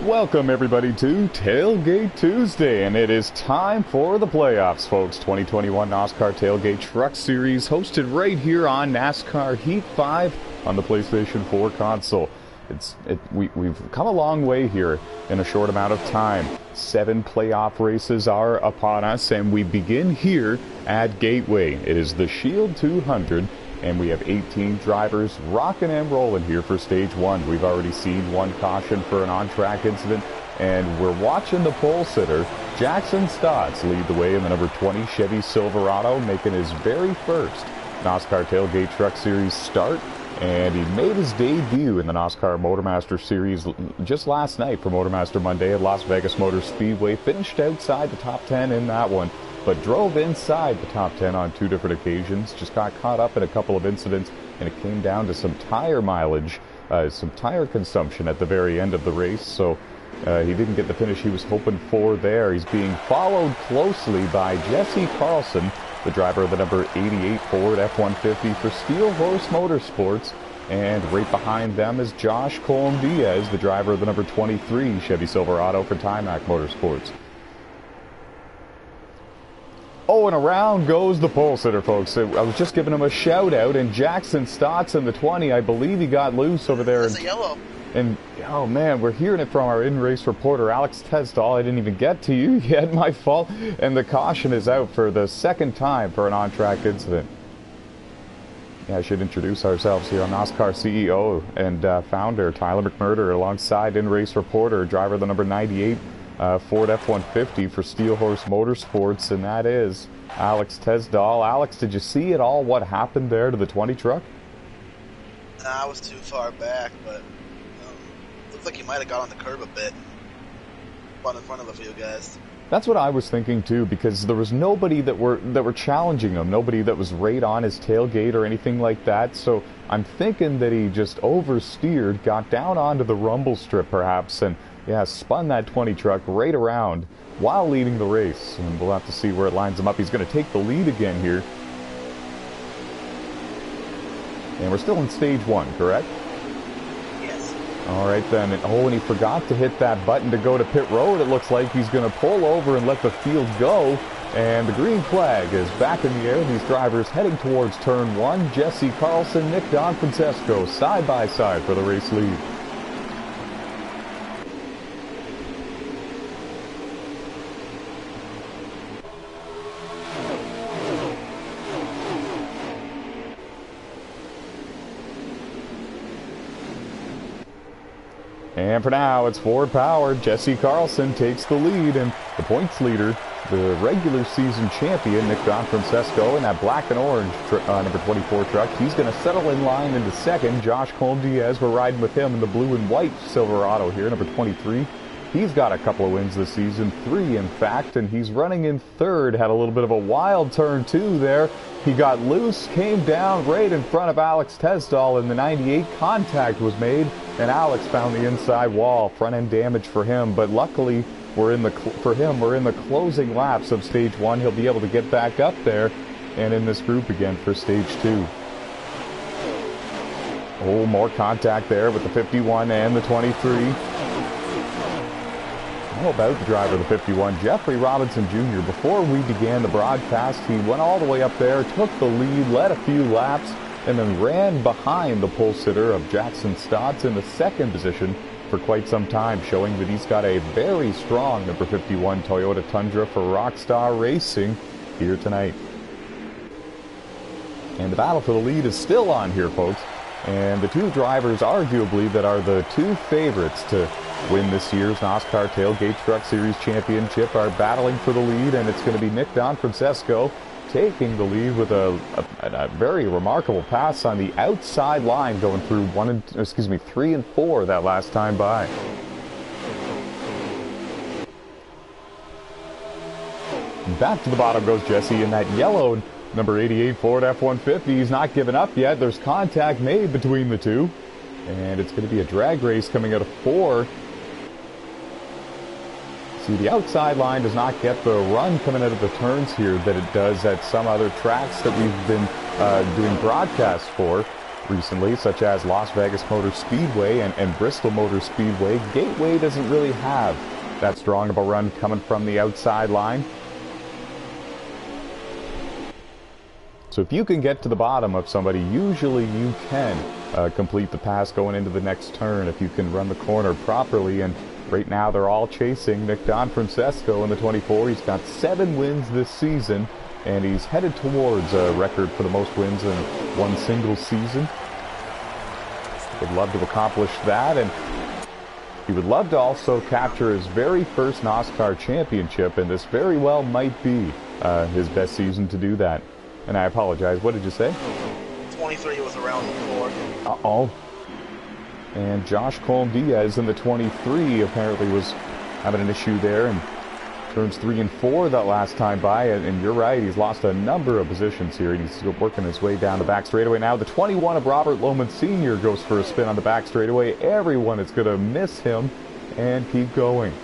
Welcome everybody to Tailgate Tuesday, and it is time for the playoffs, folks. 2021 NASCAR Tailgate Truck Series, hosted right here on NASCAR Heat 5 on the PlayStation 4 console. We've come a long way here in a short amount of time. 7 playoff races are upon us, and we begin here at Gateway. It is the Shield 200. And we have 18 drivers rocking and rolling here for Stage 1. We've already seen one caution for an on-track incident, and we're watching the pole sitter, Jackson Stotts, lead the way in the number 20 Chevy Silverado, making his very first NASCAR Tailgate Truck Series start. And he made his debut in the NASCAR Motormaster Series just last night for Motormaster Monday at Las Vegas Motor Speedway. Finished outside the top 10 in that one, but drove inside the top 10 on 2 different occasions. Just got caught up in a couple of incidents, and it came down to some tire mileage, some tire consumption at the very end of the race. So he didn't get the finish he was hoping for there. He's being followed closely by Jesse Carlson, the driver of the number 88 Ford F-150 for Steel Horse Motorsports. And right behind them is Josh Colm-Diaz, the driver of the number 23 Chevy Silverado for Timac Motorsports. Oh, and around goes the pole sitter, folks. I was just giving him a shout out, and Jackson Stotts in the 20, I believe he got loose over there. That's a yellow. And oh man, we're hearing it from our in-race reporter, Alex Tesdall. I didn't even get to you yet, my fault. And the caution is out for the second time for an on-track incident. Yeah, I should introduce ourselves here. I'm NASCAR CEO and founder Tyler McMurder, alongside in-race reporter, driver of the number 98 Ford F-150 for Steel Horse Motorsports, and that is Alex Tesdall. Alex, did you see at all what happened there to the 20 truck? Nah, I was too far back, but looks like he might have got on the curb a bit. Spun in front of a few guys. That's what I was thinking too, because there was nobody that were challenging him, nobody that was right on his tailgate or anything like that. So I'm thinking that he just oversteered, got down onto the rumble strip perhaps, and yeah, spun that 20 truck right around while leading the race. And we'll have to see where it lines him up. He's going to take the lead again here. And we're still in Stage 1, correct? Yes. All right then. And he forgot to hit that button to go to pit road. It looks like he's going to pull over and let the field go. And the green flag is back in the air. These drivers heading towards turn 1. Jesse Carlson, Nick Donfrancesco, side by side for the race lead. And for now, it's Ford powered. Jesse Carlson takes the lead, and the points leader, the regular season champion, Nick Donfrancesco, in that black and orange number 24 truck. He's going to settle in line into second. Josh Colm-Diaz, we're riding with him in the blue and white Silverado here, number 23. He's got a couple of wins this season, 3 in fact, and he's running in third. Had a little bit of a wild turn too there. He got loose, came down right in front of Alex Tesdall in the 98. Contact was made, and Alex found the inside wall. Front end damage for him, but luckily we're in the closing laps of Stage 1. He'll be able to get back up there and in this group again for Stage 2. Oh, more contact there with the 51 and the 23. How about the driver of the 51, Jeffrey Robinson Jr.? Before we began the broadcast, he went all the way up there, took the lead, led a few laps, and then ran behind the pole sitter of Jackson Stotts in the second position for quite some time, showing that he's got a very strong number 51 Toyota Tundra for Rockstar Racing here tonight. And the battle for the lead is still on here, folks. And the two drivers, arguably, that are the two favorites to win this year's NASCAR Tailgate Truck Series Championship are battling for the lead, and it's going to be Nick Donfrancesco taking the lead with a very remarkable pass on the outside line, going through 3 and 4 that last time by. Back to the bottom goes Jesse in that yellow number 88 Ford F-150. He's not giving up yet. There's contact made between the two, and it's going to be a drag race coming out of 4. See, the outside line does not get the run coming out of the turns here that it does at some other tracks that we've been doing broadcasts for. recently, such as Las Vegas Motor Speedway and Bristol Motor Speedway. Gateway doesn't really have that strong of a run coming from the outside line. So if you can get to the bottom of somebody, usually you can complete the pass going into the next turn if you can run the corner properly. And right now they're all chasing Nick Francesco in the 24. He's got 7 wins this season, and he's headed towards a record for the most wins in one single season. Would love to accomplish that, and he would love to also capture his very first NOSSCAR championship, and this very well might be his best season to do that. And I apologize, what did you say? 23 was around before. Uh-oh. And Josh Colm-Diaz in the 23 apparently was having an issue there, and turns 3 and 4 that last time by. And you're right, he's lost a number of positions here, and he's working his way down the back straightaway now. The 21 of Robert Lohman Sr. goes for a spin on the back straightaway. Everyone is going to miss him and keep going.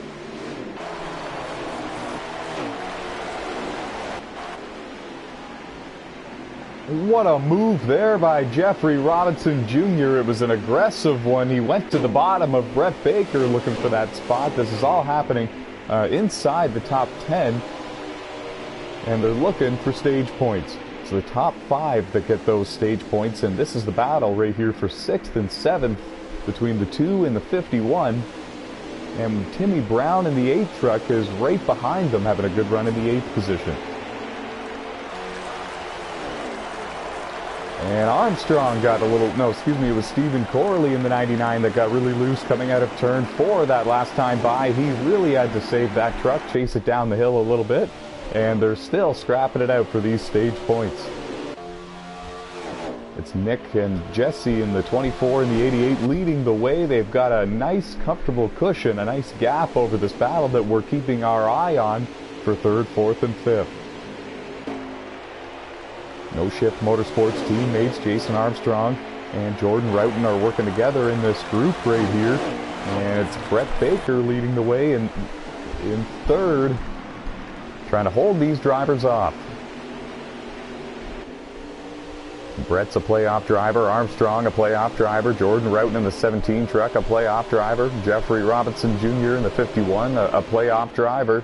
What a move there by Jeffrey Robinson Jr. It was an aggressive one. He went to the bottom of Brett Baker looking for that spot. This is all happening inside the top 10. And they're looking for stage points. So the top 5 that get those stage points. And this is the battle right here for 6th and 7th between the 2 and the 51. And Timmy Brown in the 8 truck is right behind them, having a good run in the 8th position. And Armstrong got a little, no, excuse me, it was Stephen Corley in the 99 that got really loose coming out of turn 4 that last time by. He really had to save that truck, chase it down the hill a little bit, and they're still scrapping it out for these stage points. It's Nick and Jesse in the 24 and the 88 leading the way. They've got a nice, comfortable cushion, a nice gap over this battle that we're keeping our eye on for 3rd, 4th, and 5th. No Shift Motorsports teammates Jason Armstrong and Jordan Roughton are working together in this group right here. And it's Brett Baker leading the way in 3rd, trying to hold these drivers off. Brett's a playoff driver, Armstrong a playoff driver, Jordan Roughton in the 17 truck a playoff driver, Jeffrey Robinson Jr. in the 51 a playoff driver.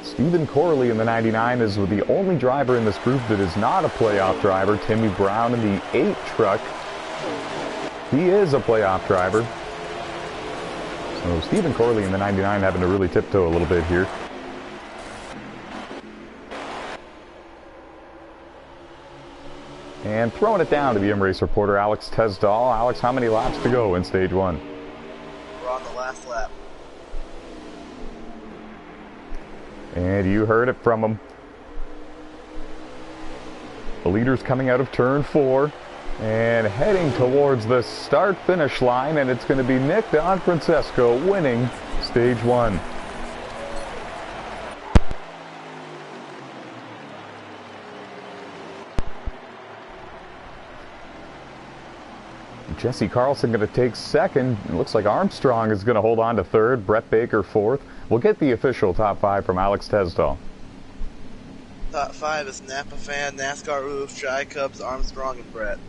Stephen Corley in the 99 is the only driver in this group that is not a playoff driver. Timmy Brown in the 8 truck, he is a playoff driver. So Stephen Corley in the 99 having to really tiptoe a little bit here. And throwing it down to the M-Race reporter Alex Tesdall. Alex, how many laps to go in stage 1? We're on the last lap. And you heard it from him. The leader's coming out of turn 4 and heading towards the start-finish line, and it's going to be Nick Francesco winning stage 1. Jesse Carlson going to take 2nd. It looks like Armstrong is going to hold on to 3rd. Brett Baker 4th. We'll get the official top 5 from Alex Tesdall. Top 5 is Napa Fan, NASCAR Roof, Shy Cubs, Armstrong, and Brett.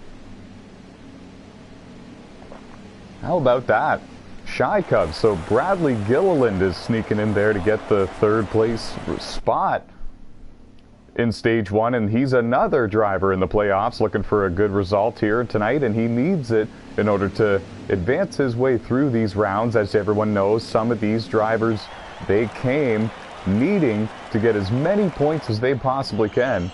How about that? Shy Cubs. So Bradley Gilliland is sneaking in there to get the 3rd place spot in stage 1, and he's another driver in the playoffs looking for a good result here tonight, and he needs it in order to advance his way through these rounds. As everyone knows, some of these drivers, they came needing to get as many points as they possibly can.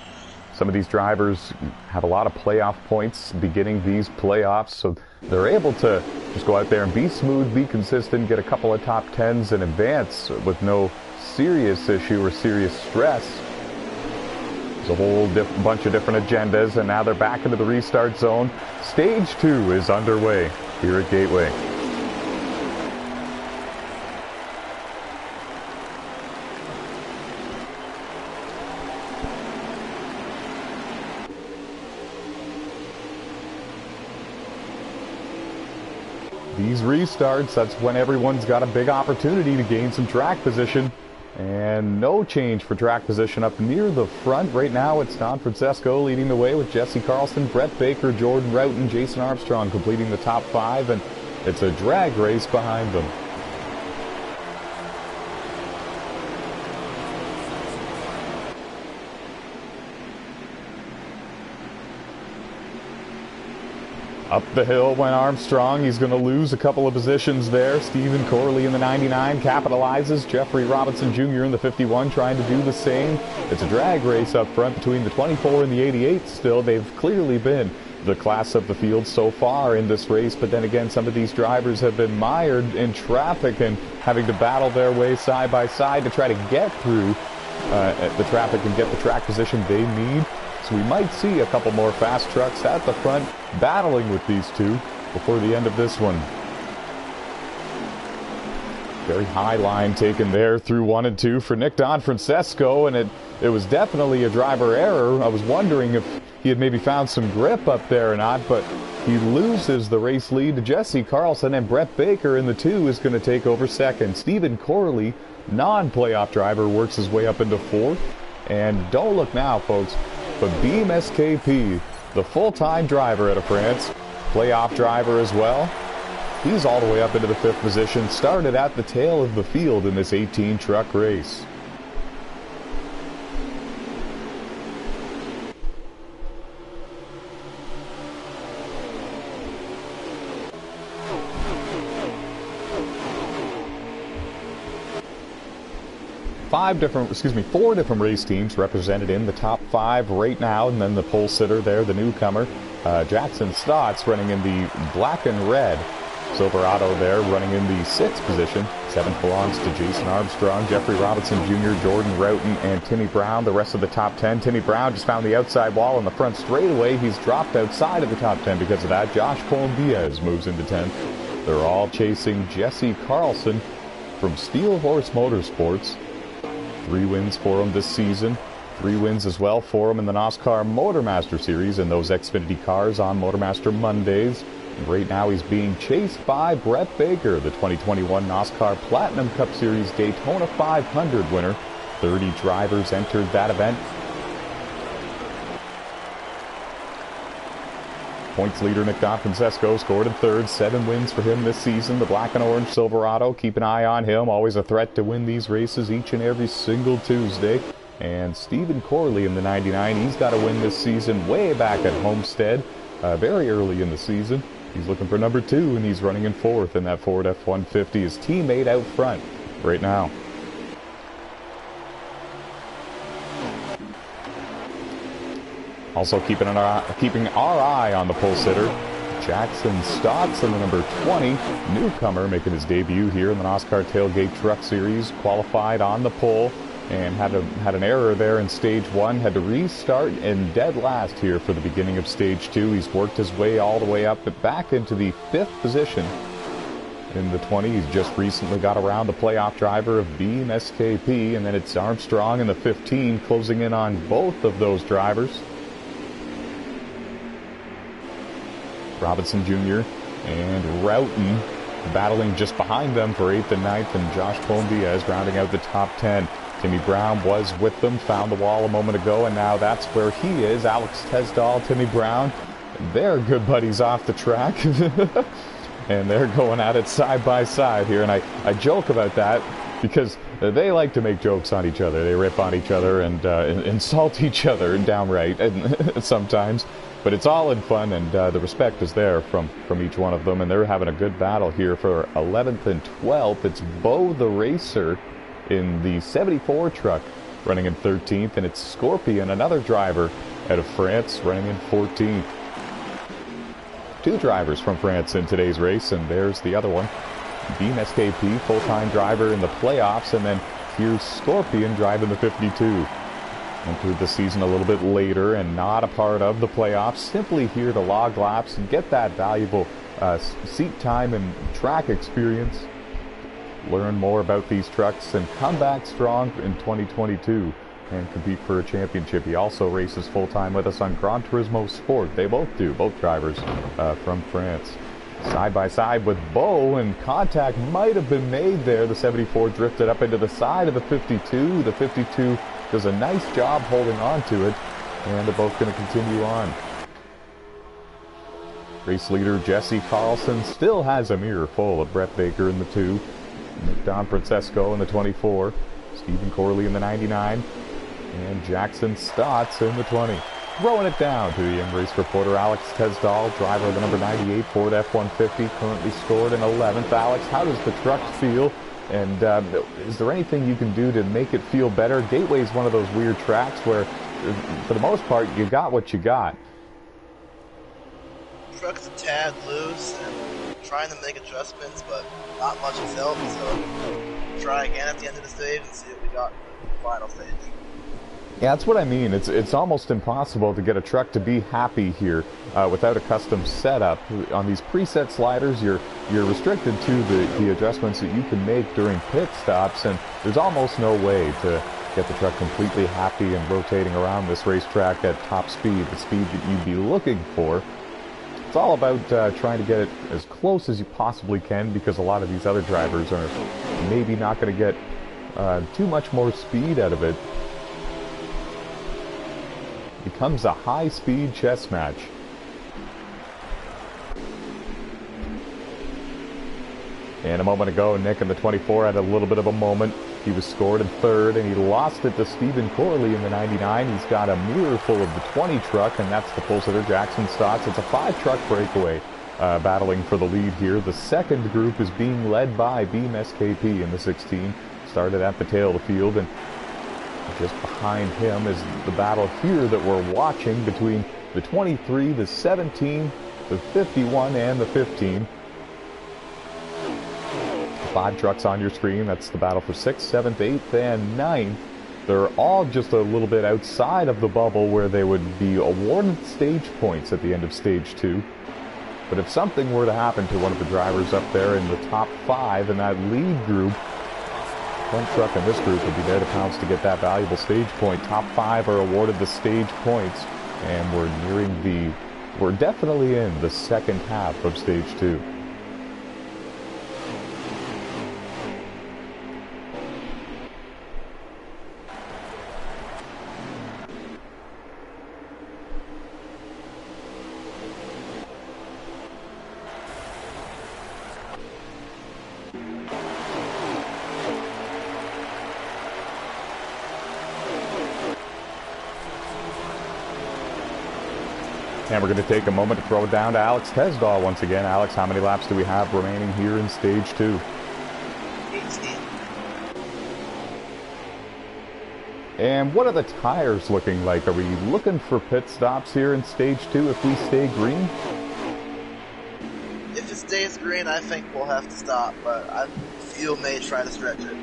Some of these drivers have a lot of playoff points beginning these playoffs, so they're able to just go out there and be smooth, be consistent, get a couple of top 10s and advance with no serious issue or serious stress. There's a whole bunch of different agendas, and now they're back into the restart zone. Stage 2 is underway here at Gateway. These restarts, that's when everyone's got a big opportunity to gain some track position. And no change for track position up near the front. Right now it's Don Francesco leading the way with Jesse Carlson, Brett Baker, Jordan Roughton, Jason Armstrong completing the top 5, and it's a drag race behind them. Up the hill went Armstrong. He's going to lose a couple of positions there. Stephen Corley in the 99 capitalizes. Jeffrey Robinson Jr. in the 51 trying to do the same. It's a drag race up front between the 24 and the 88 still. They've clearly been the class of the field so far in this race, but then again, some of these drivers have been mired in traffic and having to battle their way side by side to try to get through the traffic and get the track position they need. So we might see a couple more fast trucks at the front battling with these two before the end of this one. Very high line taken there through 1 and 2 for Nick Don Francesco, and it was definitely a driver error. I was wondering if he had maybe found some grip up there or not, but he loses the race lead to Jesse Carlson, and Brett Baker in the 2 is going to take over second. Stephen Corley, non-playoff driver, works his way up into 4th. And don't look now, folks, but Beam SKP, the full-time driver out of France, playoff driver as well, he's all the way up into the 5th position, started at the tail of the field in this 18-truck race. Four different race teams represented in the top 5 right now, and then the pole sitter there, the newcomer, Jackson Stotts, running in the black and red. Silverado there running in the 6th position. 7th belongs to Jason Armstrong, Jeffrey Robinson Jr., Jordan Roughton, and Timmy Brown. The rest of the top 10. Timmy Brown just found the outside wall in the front straightaway. He's dropped outside of the top 10 because of that. Josh Colombiez moves into 10th. They're all chasing Jesse Carlson from Steel Horse Motorsports. 3 wins for him this season. 3 wins as well for him in the NOSSCAR Motormaster Series and those Xfinity cars on Motormaster Mondays. And right now he's being chased by Brett Baker, the 2021 NOSSCAR Platinum Cup Series Daytona 500 winner. 30 drivers entered that event. Points leader Nick Don Francesco scored in 3rd. 7 wins for him this season. The black and orange Silverado, keep an eye on him. Always a threat to win these races each and every single Tuesday. And Stephen Corley in the 99, he's got a win this season way back at Homestead, very early in the season. He's looking for number 2, and he's running in 4th in that Ford F-150. His teammate out front right now. Also keeping our eye on the pole sitter, Jackson Stotts in the number 20, newcomer making his debut here in the NASCAR Tailgate Truck Series. Qualified on the pole and had an error there in stage 1. Had to restart in dead last here for the beginning of stage 2. He's worked his way all the way up but back into the 5th position in the 20. He's just recently got around the playoff driver of Beam SKP, and then it's Armstrong in the 15 closing in on both of those drivers. Robinson Jr. and Roughton battling just behind them for 8th and 9th, and Josh Colombiez rounding out the top 10. Timmy Brown was with them, found the wall a moment ago, and now that's where he is. Alex Tesdall, Timmy Brown, they're good buddies off the track. And they're going at it side by side here, and I joke about that because they like to make jokes on each other. They rip on each other and insult each other downright and sometimes. But it's all in fun, and the respect is there from each one of them, and they're having a good battle here for 11th and 12th. It's Beau the Racer in the 74 truck running in 13th, and it's Scorpion, another driver out of France, running in 14th. 2 drivers from France in today's race, and there's the other one. Beam SKP, full-time driver in the playoffs, and then here's Scorpion driving the 52. Entered the season a little bit later and not a part of the playoffs, simply here to log laps and get that valuable seat time and track experience. Learn more about these trucks and come back strong in 2022 and compete for a championship. He also races full-time with us on Gran Turismo Sport. They both do, both drivers from France. side by side with Bo, and contact might have been made there. The 74 drifted up into the side of the 52. The 52 does a nice job holding on to it, and they're both going to continue on. Race leader Jesse Carlson still has a mirror full of Brett Baker in the 2, Don Francesco in the 24, Stephen Corley in the 99, and Jackson Stotts in the 20. Throwing it down to the in-race reporter Alex Tesdall, driver of the number 98 Ford F-150, currently scored in 11th. Alex, how does the truck feel? And is there anything you can do to make it feel better? Gateway is one of those weird tracks where, for the most part, you got what you got. Truck's a tad loose and trying to make adjustments, but not much has helped, so try again at the end of the stage and see what we got in the final stage. Yeah, that's what I mean. It's almost impossible to get a truck to be happy here without a custom setup. On these preset sliders, you're restricted to the adjustments that you can make during pit stops, and there's almost no way to get the truck completely happy and rotating around this racetrack at top speed, the speed that you'd be looking for. It's all about trying to get it as close as you possibly can, because a lot of these other drivers are maybe not going to get too much more speed out of it. Becomes a high-speed chess match. And a moment ago, Nick in the 24 had a little bit of a moment. He was scored in 3rd, and he lost it to Stephen Corley in the 99. He's got a mirror full of the 20 truck, and that's the pole sitter Jackson Stotts. It's a 5-truck breakaway battling for the lead here. The second group is being led by Beam SKP in the 16. Started at the tail of the field, and just behind him is the battle here that we're watching between the 23, the 17, the 51, and the 15. 5 trucks on your screen. That's the battle for 6th, 7th, 8th, and 9th. They're all just a little bit outside of the bubble where they would be awarded stage points at the end of stage 2. But if something were to happen to one of the drivers up there in the top 5 in that lead group, front truck in this group would be there to pounce to get that valuable stage point. Top 5 are awarded the stage points, and we're definitely in the second half of stage 2. And we're going to take a moment to throw it down to Alex Tesdall once again. Alex, how many laps do we have remaining here in stage 2? 18. And what are the tires looking like? Are we looking for pit stops here in stage 2 if we stay green? If it stays green, I think we'll have to stop, but I feel may try to stretch it.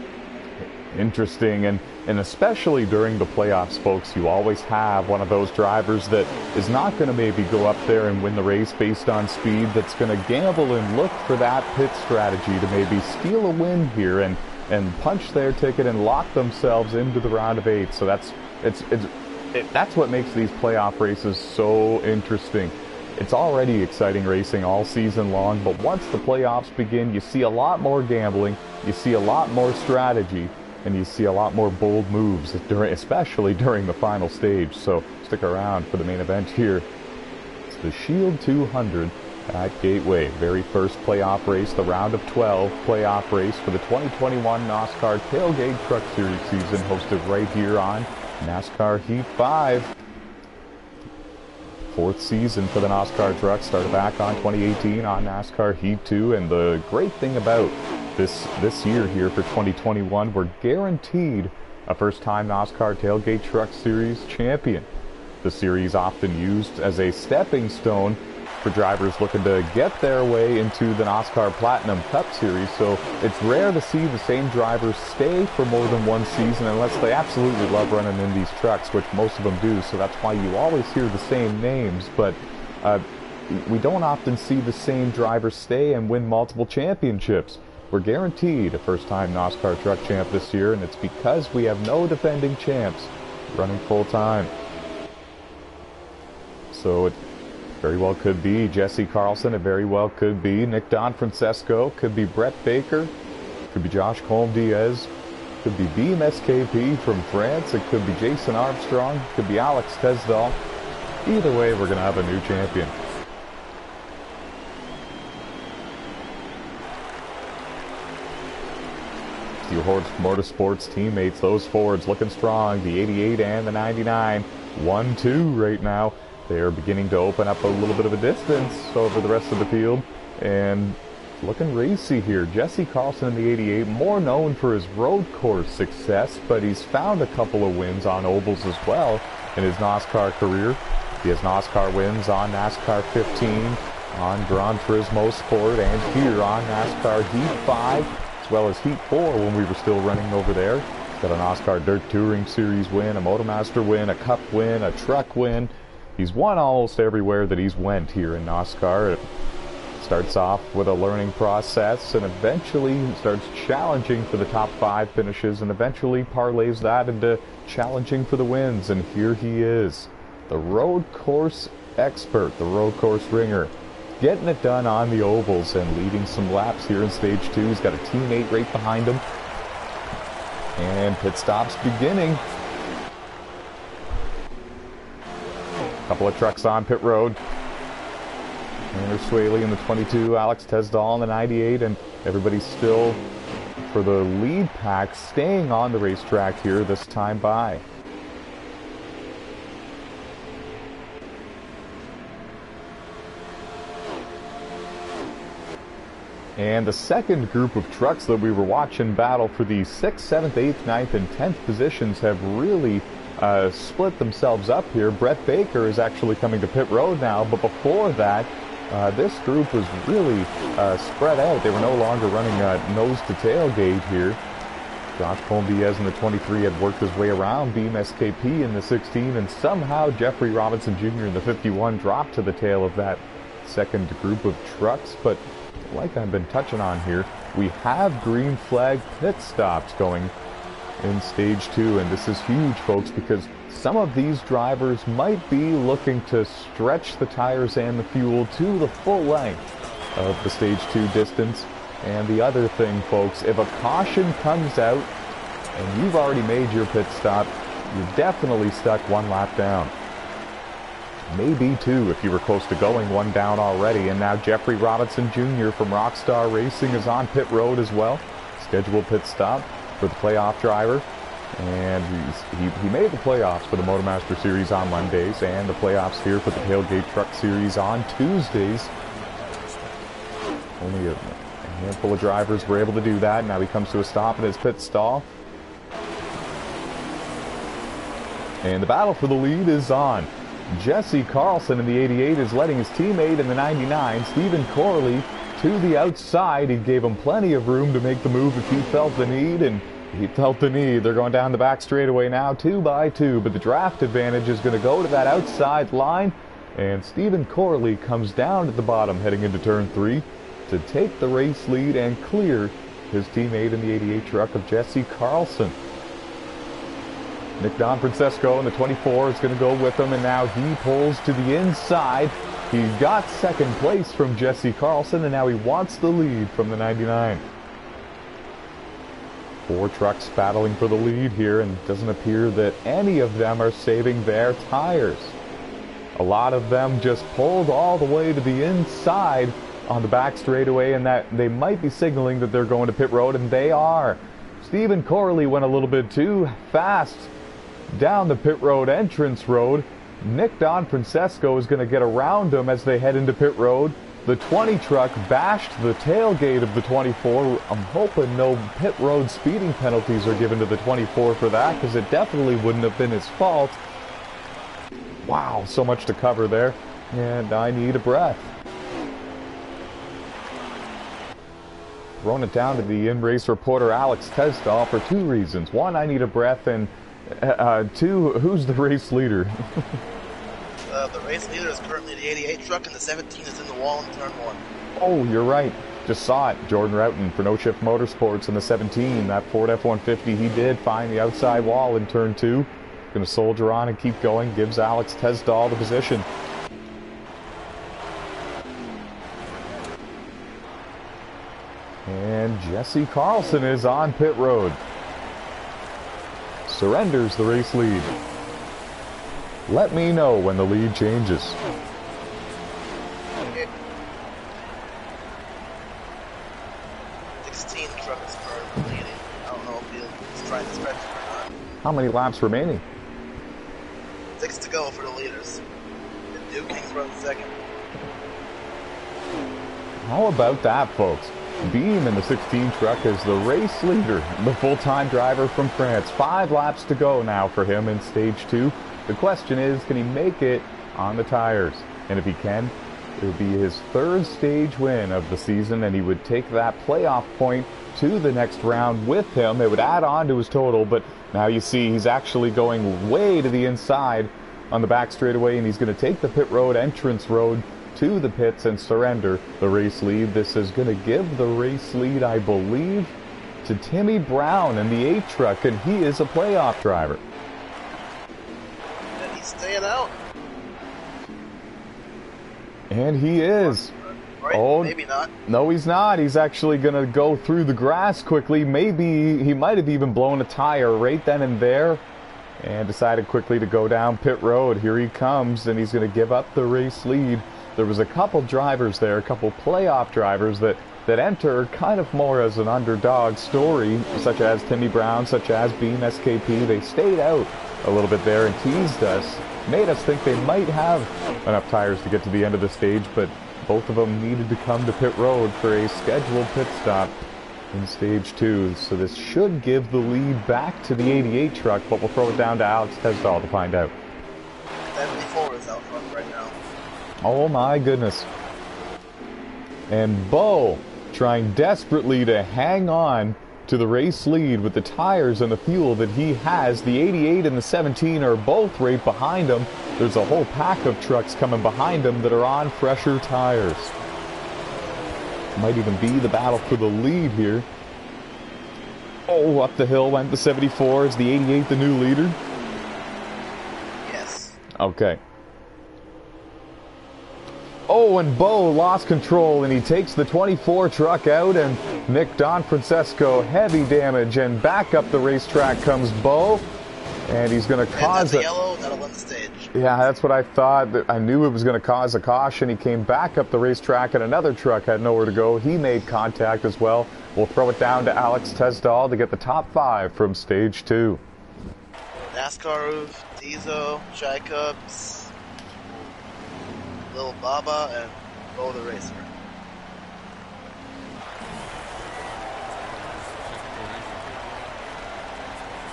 Interesting, and especially during the playoffs, folks, you always have one of those drivers that is not going to maybe go up there and win the race based on speed, that's going to gamble and look for that pit strategy to maybe steal a win here and punch their ticket and lock themselves into the round of 8. So that's what makes these playoff races so interesting. It's already exciting racing all season long, but once the playoffs begin, you see a lot more gambling, you see a lot more strategy, and you see a lot more bold moves, especially during the final stage. So stick around for the main event here. It's the Shield 200 at Gateway. Very first playoff race, the round of 12 playoff race for the 2021 NOSSCAR Tailgate Truck Series season, hosted right here on NASCAR Heat 5. 4th season for the NOSSCAR truck, started back on 2018 on NASCAR Heat 2, and the great thing about this year here for 2021, we're guaranteed a first-time NOSSCAR Tailgate Truck Series champion. The series often used as a stepping stone for drivers looking to get their way into the NOSSCAR Platinum Cup Series, so it's rare to see the same drivers stay for more than one season unless they absolutely love running in these trucks, which most of them do, so that's why you always hear the same names, but we don't often see the same drivers stay and win multiple championships. We're guaranteed a first-time NOSSCAR truck champ this year, and it's because we have no defending champs running full-time. So Very well could be Jesse Carlson. It very well could be Nick Donfrancesco. Could be Brett Baker. Could be Josh Colm-Diaz. Could be Beam SKP from France. It could be Jason Armstrong. Could be Alex Tesdall. Either way, we're going to have a new champion. Steel Horse Motorsports teammates, those Fords looking strong. The 88 and the 99. 1-2 right now. They are beginning to open up a little bit of a distance over the rest of the field. And looking racy here. Jesse Carlson in the 88, more known for his road course success, but he's found a couple of wins on ovals as well in his NASCAR career. He has NASCAR wins on NASCAR 15, on Gran Turismo Sport, and here on NASCAR Heat 5, as well as Heat 4 when we were still running over there. He's got a NASCAR Dirt Touring Series win, a Motomaster win, a Cup win, a Truck win. He's won almost everywhere that he's went here in NASCAR. It starts off with a learning process and eventually starts challenging for the top 5 finishes and eventually parlays that into challenging for the wins. And here he is, the road course expert, the road course ringer, getting it done on the ovals and leading some laps here in stage 2. He's got a teammate right behind him. And pit stops beginning. Couple of trucks on pit road. Tanner Swaley in the 22, Alex Tesdall in the 98, and everybody's still for the lead pack staying on the racetrack here this time by. And the second group of trucks that we were watching battle for the 6th, 7th, 8th, 9th, and 10th positions have really split themselves up here. Brett Baker is actually coming to pit road now, but before that, this group was really spread out. They were no longer running nose to tailgate here. Josh Colm-Diaz in the 23 had worked his way around Beam SKP in the 16, and somehow Jeffrey Robinson Jr. in the 51 dropped to the tail of that second group of trucks. But like I've been touching on here, we have green flag pit stops going in stage 2, and this is huge, folks, because some of these drivers might be looking to stretch the tires and the fuel to the full length of the stage 2 distance. And the other thing, folks, if a caution comes out and you've already made your pit stop, you're definitely stuck 1 lap down. Maybe 2 if you were close to going 1 down already. And now Jeffrey Robinson Jr. from Rockstar Racing is on pit road as well. Scheduled pit stop for the playoff driver. And he made the playoffs for the Motomaster Series on Mondays and the playoffs here for the Tailgate Truck Series on Tuesdays. Only a handful of drivers were able to do that. Now he comes to a stop in his pit stall. And the battle for the lead is on. Jesse Carlson in the 88 is letting his teammate in the 99, Stephen Corley, to the outside. He gave him plenty of room to make the move if he felt the need, and he felt the need. They're going down the back straightaway now, 2 by 2, but the draft advantage is going to go to that outside line, and Stephen Corley comes down at the bottom heading into turn 3 to take the race lead and clear his teammate in the 88 truck of Jesse Carlson. Nick Donfrancesco in the 24 is going to go with him, and now he pulls to the inside. He got second place from Jesse Carlson, and now he wants the lead from the 99. 4 trucks battling for the lead here, and it doesn't appear that any of them are saving their tires. A lot of them just pulled all the way to the inside on the back straightaway, and that they might be signaling that they're going to pit road, and they are. Stephen Corley went a little bit too fast down the pit road entrance road. Nick Donfrancesco is going to get around him as they head into pit road. The 20 truck bashed the tailgate of the 24. I'm hoping no pit road speeding penalties are given to the 24 for that, because it definitely wouldn't have been his fault. Wow, so much to cover there, and I need a breath. Throwing it down to the in-race reporter Alex Tesdall for 2 reasons. 1, I need a breath, and 2, who's the race leader? The race leader is currently the 88 truck, and the 17 is in the wall in turn 1. Oh, you're right. Just saw it. Jordan Roughton for No Shift Motorsports in the 17. That Ford F-150, he did find the outside wall in turn 2. Going to soldier on and keep going. Gives Alex Tesdall the position. And Jesse Carlson is on pit road. Surrenders the race lead. Let me know when the lead changes. Okay. 16 trucks are leading. I don't know if he's trying to stretch it or not. How many laps remaining? 6 to go for the leaders. And Duke King's running second. How about that, folks? Beam in the 16 truck is the race leader, the full-time driver from France. 5 laps to go now for him in stage 2. The question is, can he make it on the tires? And if he can, it would be his 3rd stage win of the season, and he would take that playoff point to the next round with him. It would add on to his total, but now you see he's actually going way to the inside on the back straightaway, and he's going to take the pit road entrance road to the pits and surrender the race lead. This is going to give the race lead, I believe, to Timmy Brown in the 8 truck, and he is a playoff driver. And he's staying out. And he is. Right? Oh, maybe not. No, he's not. He's actually going to go through the grass quickly. Maybe he might have even blown a tire right then and there and decided quickly to go down pit road. Here he comes, and he's going to give up the race lead. There was a couple drivers there, a couple playoff drivers that enter kind of more as an underdog story, such as Timmy Brown, such as Beam SKP. They stayed out a little bit there and teased us, made us think they might have enough tires to get to the end of the stage, but both of them needed to come to pit road for a scheduled pit stop in stage 2. So this should give the lead back to the 88 truck, but we'll throw it down to Alex Tesdall to find out. 74 is out front right now. Oh my goodness. And Bo trying desperately to hang on to the race lead with the tires and the fuel that he has. The 88 and the 17 are both right behind him. There's a whole pack of trucks coming behind him that are on fresher tires. Might even be the battle for the lead here. Oh, up the hill went the 74. Is the 88 the new leader? Yes. Okay. Oh, and Bo lost control, and he takes the 24 truck out, and Nick Don Francesco, heavy damage, and back up the racetrack comes Bo, and he's going to cause a yellow, that'll win the stage. Yeah, that's what I thought. I knew it was going to cause a caution. He came back up the racetrack, and another truck had nowhere to go. He made contact as well. We'll throw it down to Alex Tesdall to get the top 5 from stage 2. NASCAR Roof, Diesel, Shy Cubs, Little Baba, and Bo the Racer.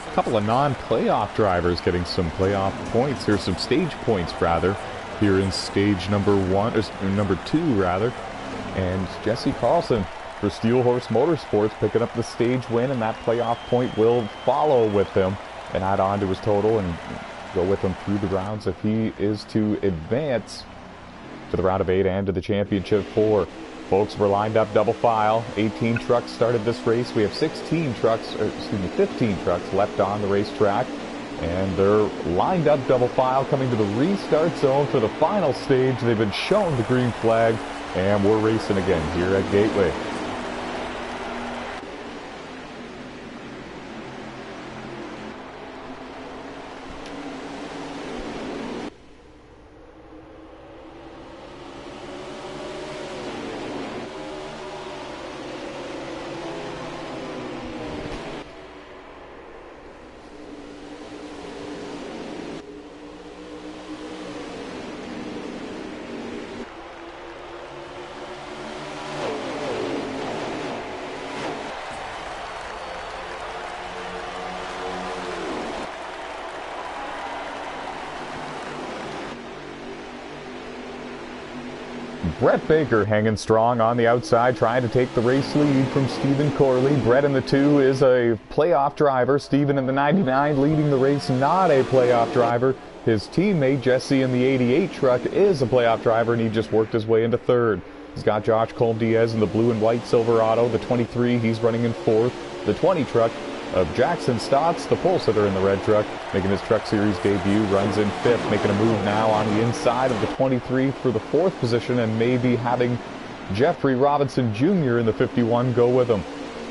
A couple of non-playoff drivers getting some playoff points here, some stage points rather, here in stage number 2 rather. And Jesse Carlson for Steel Horse Motorsports picking up the stage win, and that playoff point will follow with him and add on to his total and go with him through the rounds if he is to advance to the round of 8 and to the championship 4. Folks, we're lined up double file. 18 trucks started this race. We have 15 trucks left on the racetrack. And they're lined up double file coming to the restart zone for the final stage. They've been shown the green flag, and we're racing again here at Gateway. Brett Baker hanging strong on the outside, trying to take the race lead from Stephen Corley. Brett in the 2 is a playoff driver. Stephen in the 99 leading the race, not a playoff driver. His teammate Jesse in the 88 truck is a playoff driver, and he just worked his way into 3rd. He's got Josh Colm-Diaz in the blue and white Silverado. The 23, he's running in 4th. The 20 truck of Jackson Stotts, the pole sitter in the red truck, making his Truck Series debut, runs in 5th, making a move now on the inside of the 23 for the 4th position, and maybe having Jeffrey Robinson Jr. in the 51 go with him.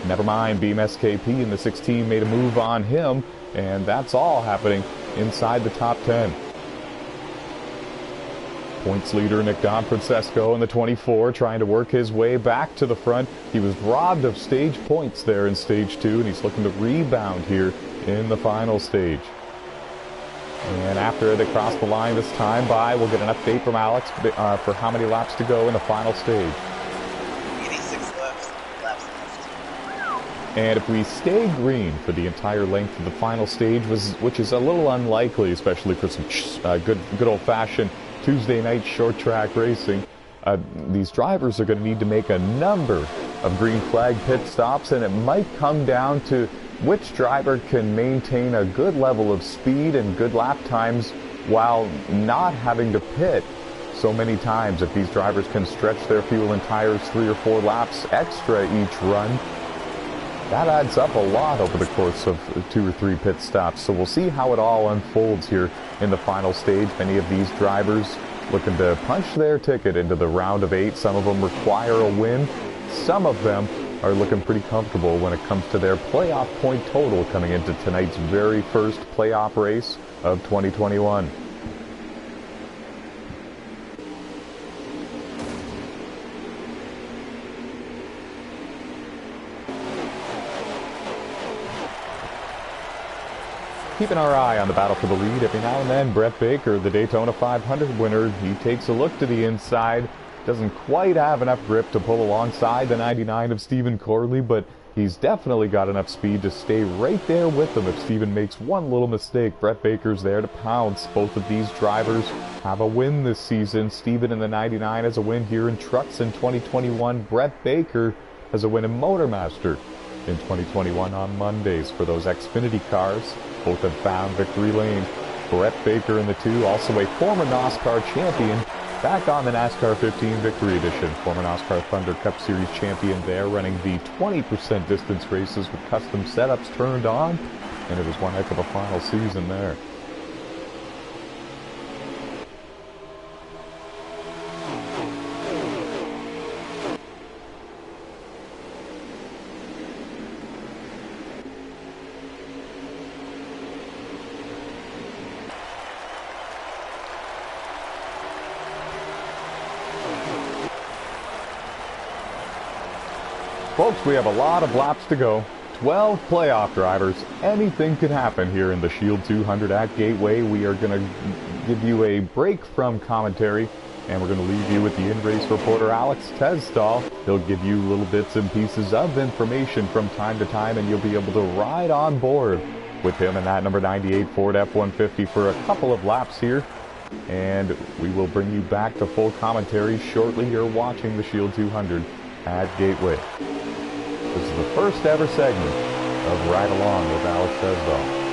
Never mind, Beam SKP in the 16 made a move on him, and that's all happening inside the top 10. Points leader Nick Don Francesco in the 24 trying to work his way back to the front. He was robbed of stage points there in stage 2, and he's looking to rebound here in the final stage. And after they cross the line this time we'll get an update from Alex for how many laps to go in the final stage. 86 laps left. And if we stay green for the entire length of the final stage, which is a little unlikely, especially for some good old-fashioned Tuesday night short track racing, these drivers are going to need to make a number of green flag pit stops, and it might come down to which driver can maintain a good level of speed and good lap times while not having to pit so many times. If these drivers can stretch their fuel and tires 3 or 4 laps extra each run, that adds up a lot over the course of 2 or 3 pit stops. So we'll see how it all unfolds here in the final stage. Many of these drivers looking to punch their ticket into the round of 8. Some of them require a win. Some of them are looking pretty comfortable when it comes to their playoff point total coming into tonight's very first playoff race of 2021. Keeping our eye on the battle for the lead every now and then, Brett Baker, the Daytona 500 winner, he takes a look to the inside. Doesn't quite have enough grip to pull alongside the 99 of Stephen Corley, but he's definitely got enough speed to stay right there with him if Stephen makes one little mistake. Brett Baker's there to pounce. Both of these drivers have a win this season. Stephen in the 99 has a win here in Trucks in 2021. Brett Baker has a win in Motormaster in 2021 on Mondays for those Xfinity cars. Both have found victory lane. Brett Baker in the 2, also a former NOSSCAR champion, back on the NASCAR 15 Victory Edition. Former NOSSCAR Thunder Cup Series champion there, running the 20% distance races with custom setups turned on, and it was one heck of a final season there. Folks, we have a lot of laps to go. 12 playoff drivers. Anything could happen here in the Shield 200 at Gateway. We are going to give you a break from commentary, and we're going to leave you with the in-race reporter, Alex Tesdall. He'll give you little bits and pieces of information from time to time, and you'll be able to ride on board with him in that number 98 Ford F-150 for a couple of laps here. And we will bring you back to full commentary shortly. You're watching the Shield 200 at Gateway. This is the first ever segment of Ride Along with Alex Tesdall.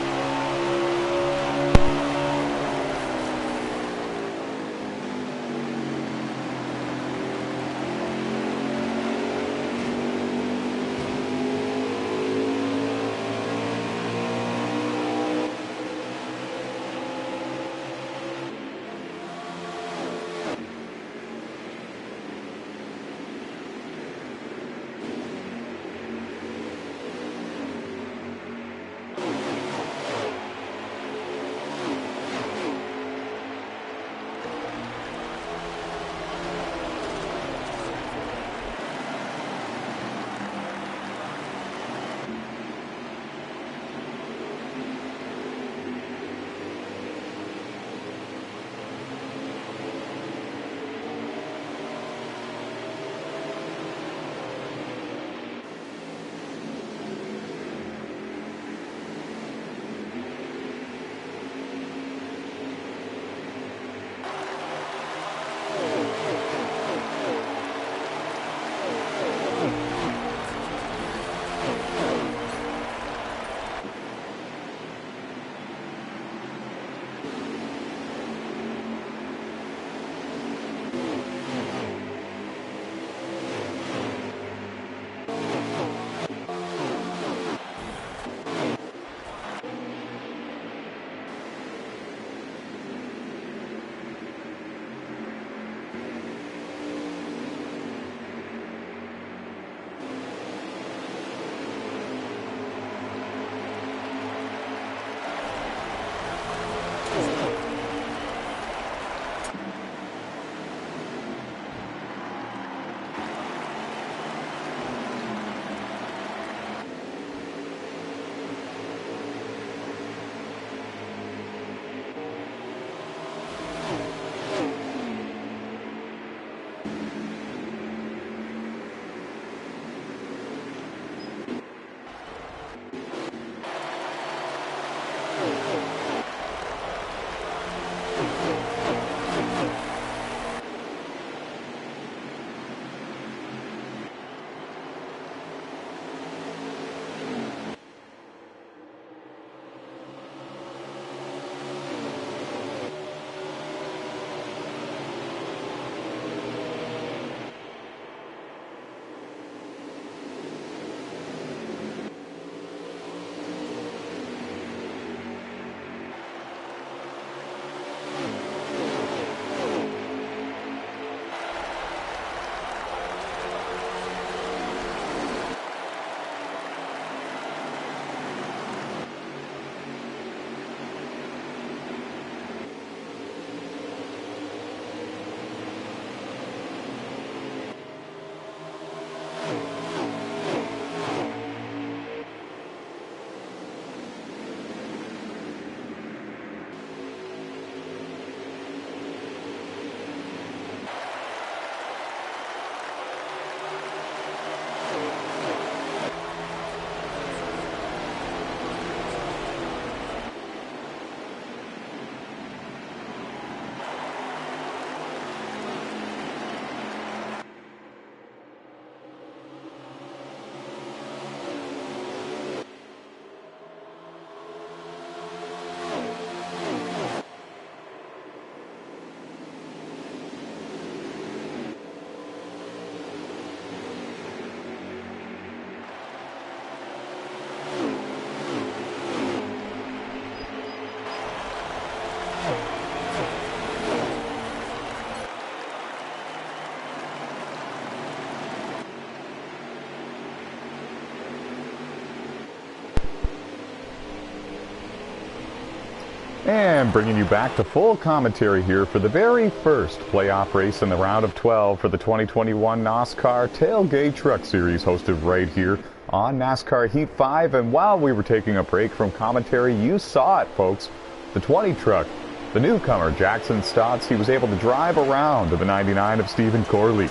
And bringing you back to full commentary here for the very first playoff race in the round of 12 for the 2021 NASCAR Tailgate Truck Series, hosted right here on NASCAR Heat 5. And while we were taking a break from commentary, you saw it, folks. The 20 truck, the newcomer, Jackson Stotts, he was able to drive around to the 99 of Stephen Corley.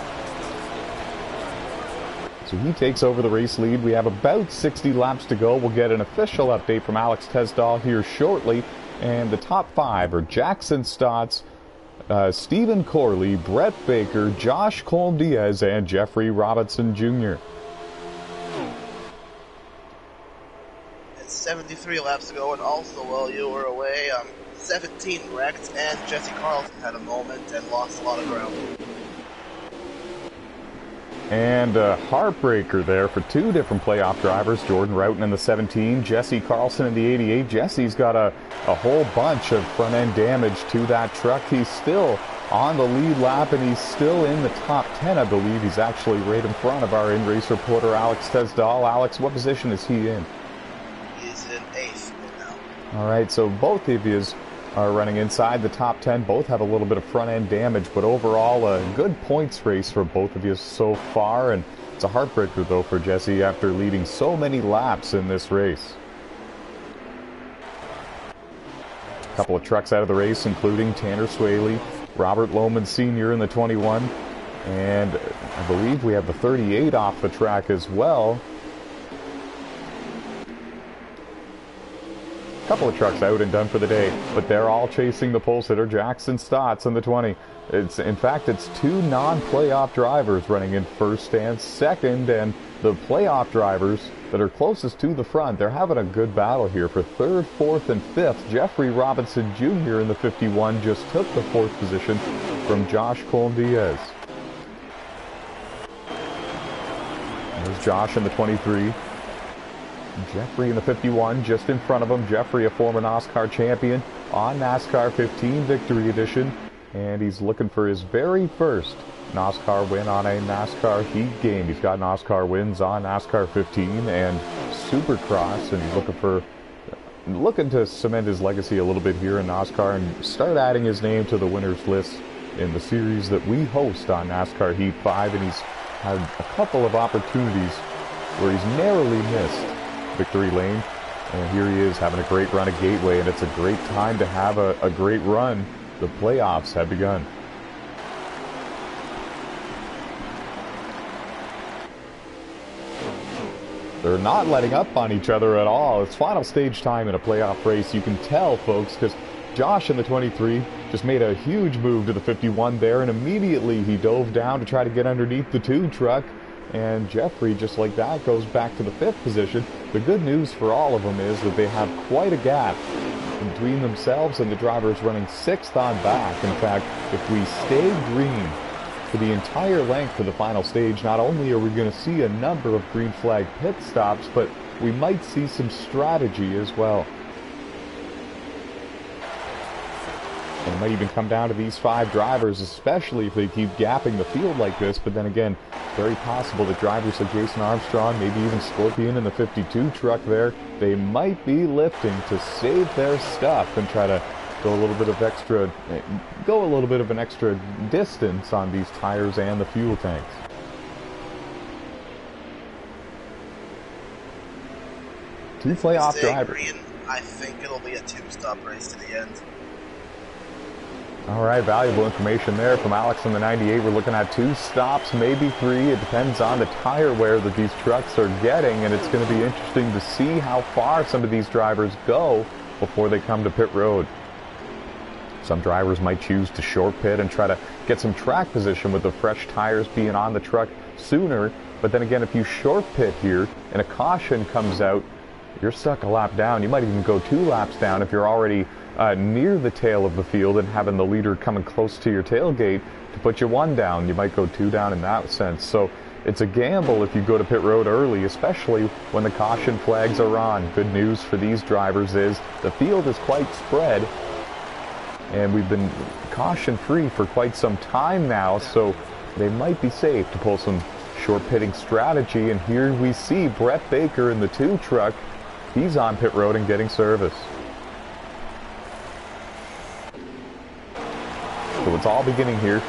So he takes over the race lead. We have about 60 laps to go. We'll get an official update from Alex Tesdahl here shortly. And the top 5 are Jackson Stotts, Stephen Corley, Brett Baker, Josh Colm-Diaz, and Jeffrey Robinson Jr. And 73 laps to go, and also while you were away, 17 wrecked, and Jesse Carlton had a moment and lost a lot of ground. And a heartbreaker there for two different playoff drivers, Jordan Roughton in the 17, Jesse Carlson in the 88. Jesse's got a whole bunch of front-end damage to that truck. He's still on the lead lap, and he's still in the top 10, I believe. He's actually right in front of our in-race reporter, Alex Tesdahl. Alex, what position is he in? He's in 8th right now. All right, so both of you are running inside the top 10. Both have a little bit of front-end damage, but overall a good points race for both of you so far. And it's a heartbreaker, though, for Jesse after leading so many laps in this race. A couple of trucks out of the race, including Tanner Swaley, Robert Lohman Sr. in the 21, and I believe we have the 38 off the track as well. Couple of trucks out and done for the day, but they're all chasing the pole sitter, Jackson Stotts in the 20. In fact, it's two non-playoff drivers running in first and second, and the playoff drivers that are closest to the front, they're having a good battle here for third, fourth, and fifth. Jeffrey Robinson Jr. in the 51 just took the fourth position from Josh Colm-Diaz. There's Josh in the 23. Jeffrey in the 51 just in front of him. Jeffrey, a former NASCAR champion on NASCAR 15 Victory Edition, and he's looking for his very first NASCAR win on a NASCAR Heat game. He's got NASCAR wins on NASCAR 15 and Supercross, and he's looking to cement his legacy a little bit here in NASCAR and start adding his name to the winners list in the series that we host on NASCAR Heat 5, and he's had a couple of opportunities where he's narrowly missed victory lane, and here he is having a great run at Gateway, and it's a great time to have a great run. The playoffs have begun. They're not letting up on each other at all. It's final stage time in a playoff race. You can tell, folks, because Josh in the 23 just made a huge move to the 51 there, and immediately he dove down to try to get underneath the 2 truck. And Jeffrey, just like that, goes back to the 5th position. The good news for all of them is that they have quite a gap between themselves and the drivers running 6th on back. In fact, if we stay green for the entire length of the final stage, not only are we going to see a number of green flag pit stops, but we might see some strategy as well. And it might even come down to these 5 drivers, especially if they keep gapping the field like this. But then again, very possible that drivers like Jason Armstrong, maybe even Scorpion in the 52 truck there, they might be lifting to save their stuff and try to go a little bit of an extra distance on these tires and the fuel tanks. Two playoff drivers. I think it'll be a 2-stop race to the end. All right, valuable information there from Alex in the 98. We're looking at 2 stops, maybe 3. It depends on the tire wear that these trucks are getting, and it's going to be interesting to see how far some of these drivers go before they come to pit road. Some drivers might choose to short pit and try to get some track position with the fresh tires being on the truck sooner. But then again, if you short pit here and a caution comes out, you're stuck a lap down. You might even go 2 laps down if you're already near the tail of the field and having the leader coming close to your tailgate to put you 1 down. You might go 2 down in that sense. So it's a gamble if you go to pit road early, especially when the caution flags are on. Good news for these drivers is the field is quite spread, and we've been caution free for quite some time now, so they might be safe to pull some short pitting strategy. And here we see Brett Baker in the 2 truck. He's on pit road and getting service. it's all beginning here.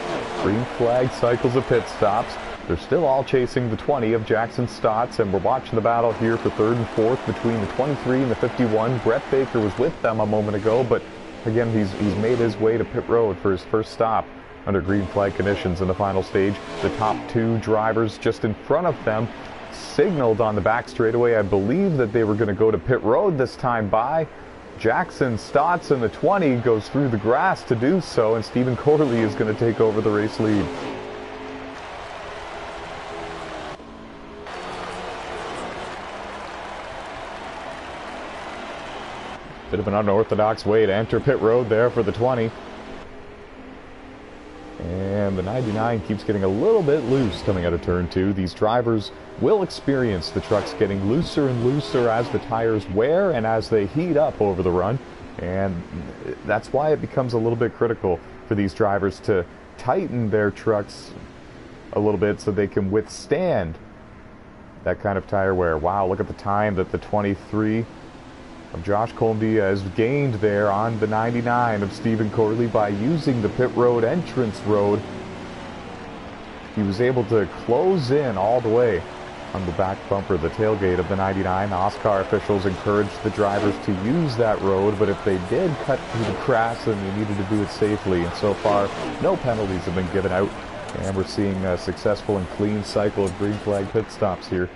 Green flag cycles of pit stops. They're still all chasing the 20 of Jackson Stotts, and we're watching the battle here for third and fourth between the 23 and the 51. Brett Baker was with them a moment ago, but again, he's made his way to pit road for his first stop under green flag conditions in the final stage. The top two drivers just in front of them signaled on the back straightaway. I believe that they were going to go to pit road this time by. Jackson Stotts in the 20 goes through the grass to do so, and Stephen Corley is going to take over the race lead. Bit of an unorthodox way to enter pit road there for the 20. And the 99 keeps getting a little bit loose coming out of turn 2. These drivers will experience the trucks getting looser and looser as the tires wear and as they heat up over the run. And that's why it becomes a little bit critical for these drivers to tighten their trucks a little bit so they can withstand that kind of tire wear. Wow, look at the time that the 23 of Josh Colmdia has gained there on the 99 of Stephen Corley by using the pit road entrance road. He was able to close in all the way on the back bumper, the tailgate of the 99. The NOSSCAR officials encouraged the drivers to use that road, but if they did cut through the grass, then they needed to do it safely. And so far, no penalties have been given out, and we're seeing a successful and clean cycle of green flag pit stops here.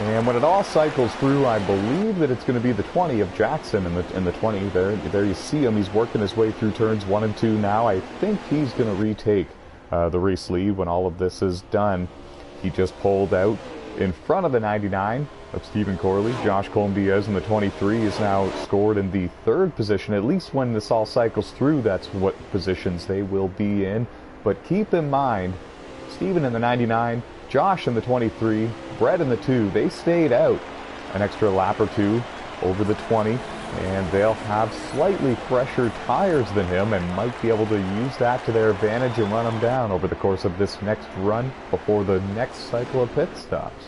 And when it all cycles through, I believe that it's going to be the 20 of Jackson in the 20. There you see him. He's working his way through turns 1 and 2 now. I think he's going to retake the race lead when all of this is done. He just pulled out in front of the 99 of Stephen Corley. Josh Colmdia in the 23 is now scored in the 3rd position. At least when this all cycles through, that's what positions they will be in. But keep in mind, Stephen in the 99, Josh in the 23, Brett in the 2, they stayed out an extra lap or 2 over the 20, and they'll have slightly fresher tires than him and might be able to use that to their advantage and run him down over the course of this next run before the next cycle of pit stops.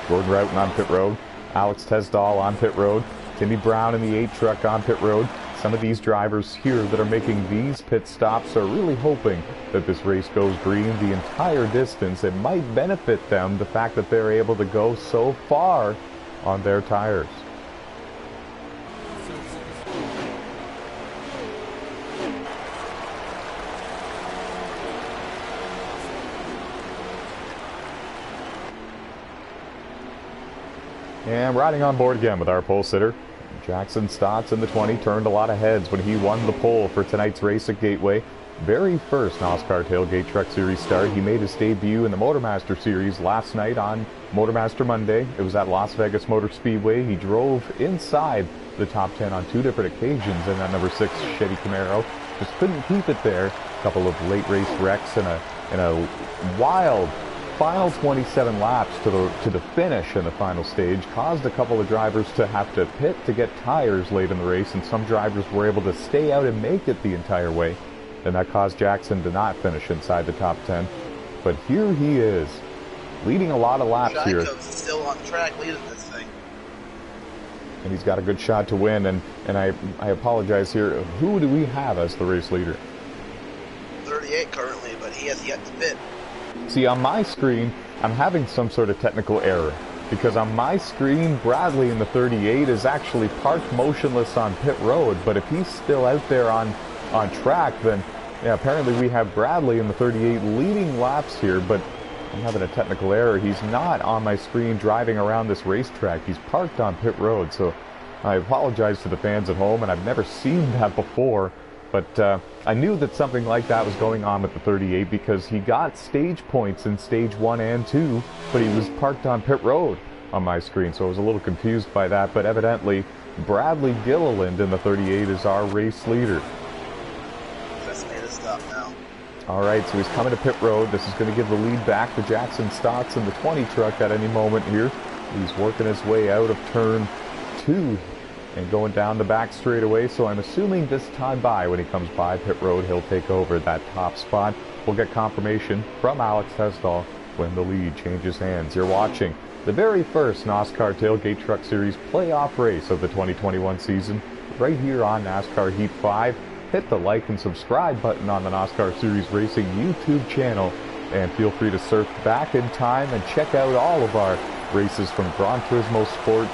Gordon Roughton on pit road, Alex Tesdahl on pit road, Timmy Brown in the 8 truck on pit road. Some of these drivers here that are making these pit stops are really hoping that this race goes green the entire distance. It might benefit them, the fact that they're able to go so far on their tires. And riding on board again with our pole sitter, Jackson Stotts in the 20 turned a lot of heads when he won the pole for tonight's race at Gateway. Very first NOSSCAR Tailgate Truck Series start. He made his debut in the Motormaster Series last night on Motormaster Monday. It was at Las Vegas Motor Speedway. He drove inside the top 10 on 2 different occasions in that number 6 Chevy Camaro. Just couldn't keep it there. A couple of late race wrecks and a wild final 27 laps to the finish in the final stage caused a couple of drivers to have to pit to get tires late in the race, and some drivers were able to stay out and make it the entire way, and that caused Jackson to not finish inside the top 10. But here he is, leading a lot of laps here. Still on track leading this thing. And he's got a good shot to win, and I apologize here. Who do we have as the race leader? 38 currently, but he has yet to pit. See, on my screen, I'm having some sort of technical error, because on my screen, Bradley in the 38 is actually parked motionless on pit road, but if he's still out there on track, then yeah, apparently we have Bradley in the 38 leading laps here, but I'm having a technical error. He's not on my screen driving around this racetrack. He's parked on pit road, so I apologize to the fans at home, and I've never seen that before. But I knew that something like that was going on with the 38 because he got stage points in stage 1 and 2, but he was parked on pit road on my screen, so I was a little confused by that. But evidently, Bradley Gilliland in the 38 is our race leader. Just made a stop now. All right, so he's coming to pit road. This is going to give the lead back to Jackson Stotts in the 20 truck at any moment here. He's working his way out of turn 2 and going down the back straightaway, so I'm assuming this time by, when he comes by pit road, he'll take over that top spot. We'll get confirmation from Alex Hesdall when the lead changes hands. You're watching the very first NOSSCAR Tailgate Truck Series playoff race of the 2021 season right here on NASCAR Heat 5. Hit the like and subscribe button on the NOSSCAR Series Racing YouTube channel, and feel free to surf back in time and check out all of our races from Gran Turismo Sport,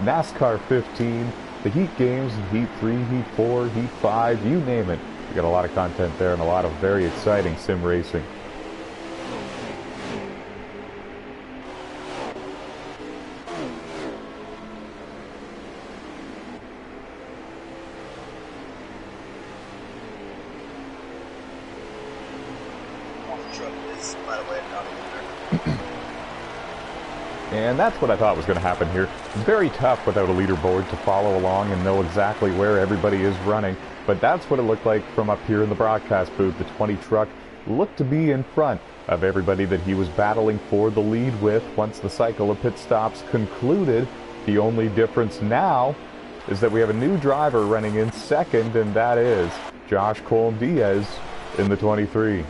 NASCAR 15, the Heat games, Heat 3, Heat 4, Heat 5, you name it. We got a lot of content there and a lot of very exciting sim racing. And that's what I thought was going to happen here. It's very tough without a leaderboard to follow along and know exactly where everybody is running. But that's what it looked like from up here in the broadcast booth. The 20 truck looked to be in front of everybody that he was battling for the lead with once the cycle of pit stops concluded. The only difference now is that we have a new driver running in second, and that is Josh Colm-Diaz in the 23.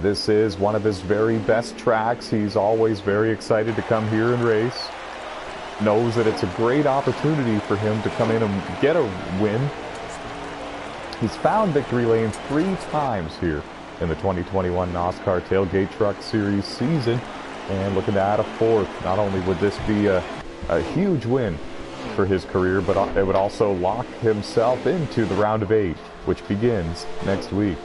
This is one of his very best tracks. He's always very excited to come here and race. Knows that it's a great opportunity for him to come in and get a win. He's found victory lane 3 times here in the 2021 NOSSCAR Tailgate Truck Series season, and looking to add a 4th. Not only would this be a huge win for his career, but it would also lock himself into the round of 8, which begins next week.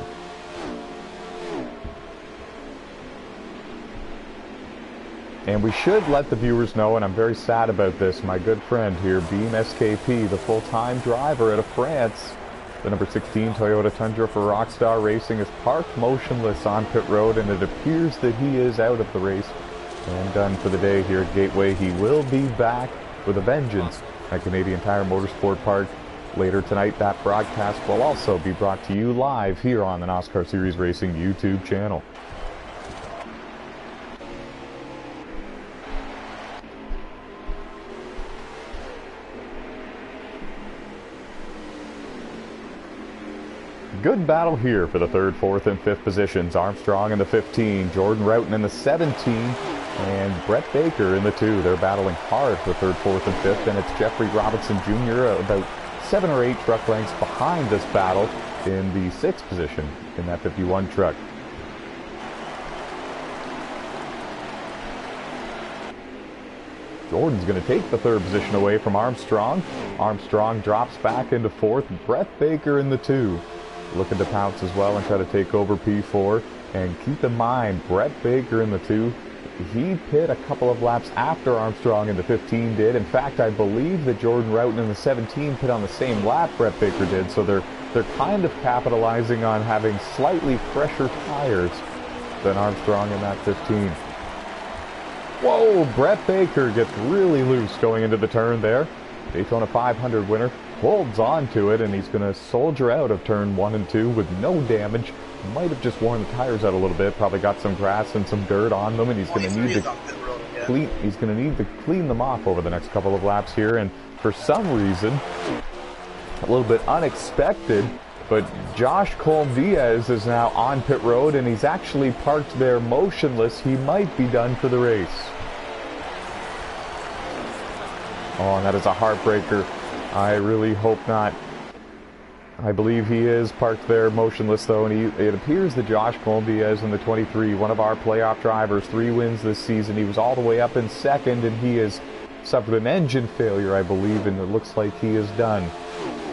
And we should let the viewers know, and I'm very sad about this, my good friend here, Beam SKP, the full-time driver out of France, the number 16 Toyota Tundra for Rockstar Racing, is parked motionless on pit road, and it appears that he is out of the race and done for the day here at Gateway. He will be back with a vengeance at Canadian Tire Motorsport Park later tonight. That broadcast will also be brought to you live here on the NOSSCAR Series Racing YouTube channel. Good battle here for the 3rd, 4th, and 5th positions. Armstrong in the 15, Jordan Roughton in the 17, and Brett Baker in the 2. They're battling hard for 3rd, 4th, and 5th, and it's Jeffrey Robinson Jr. about 7 or 8 truck lengths behind this battle in the 6th position in that 51 truck. Jordan's going to take the 3rd position away from Armstrong. Armstrong drops back into 4th. Brett Baker in the 2. Looking to pounce as well and try to take over P4. And keep in mind, Brett Baker in the 2, he pit a couple of laps after Armstrong in the 15 did. In fact, I believe that Jordan Roughton in the 17 pit on the same lap Brett Baker did. So they're kind of capitalizing on having slightly fresher tires than Armstrong in that 15. Whoa, Brett Baker gets really loose going into the turn there. Daytona 500 winner holds on to it, and he's going to soldier out of turn 1 and 2 with no damage. Might have just worn the tires out a little bit, probably got some grass and some dirt on them, and he's going to need to clean them off over the next couple of laps here. And for some reason, a little bit unexpected, but Josh Colm-Diaz is now on pit road, and he's actually parked there motionless. He might be done for the race. Oh, and that is a heartbreaker. I really hope not. I believe he is parked there motionless, though, and it appears that Josh Colm-Diaz in the 23, one of our playoff drivers, 3 wins this season. He was all the way up in 2nd, and he has suffered an engine failure, I believe, and it looks like he is done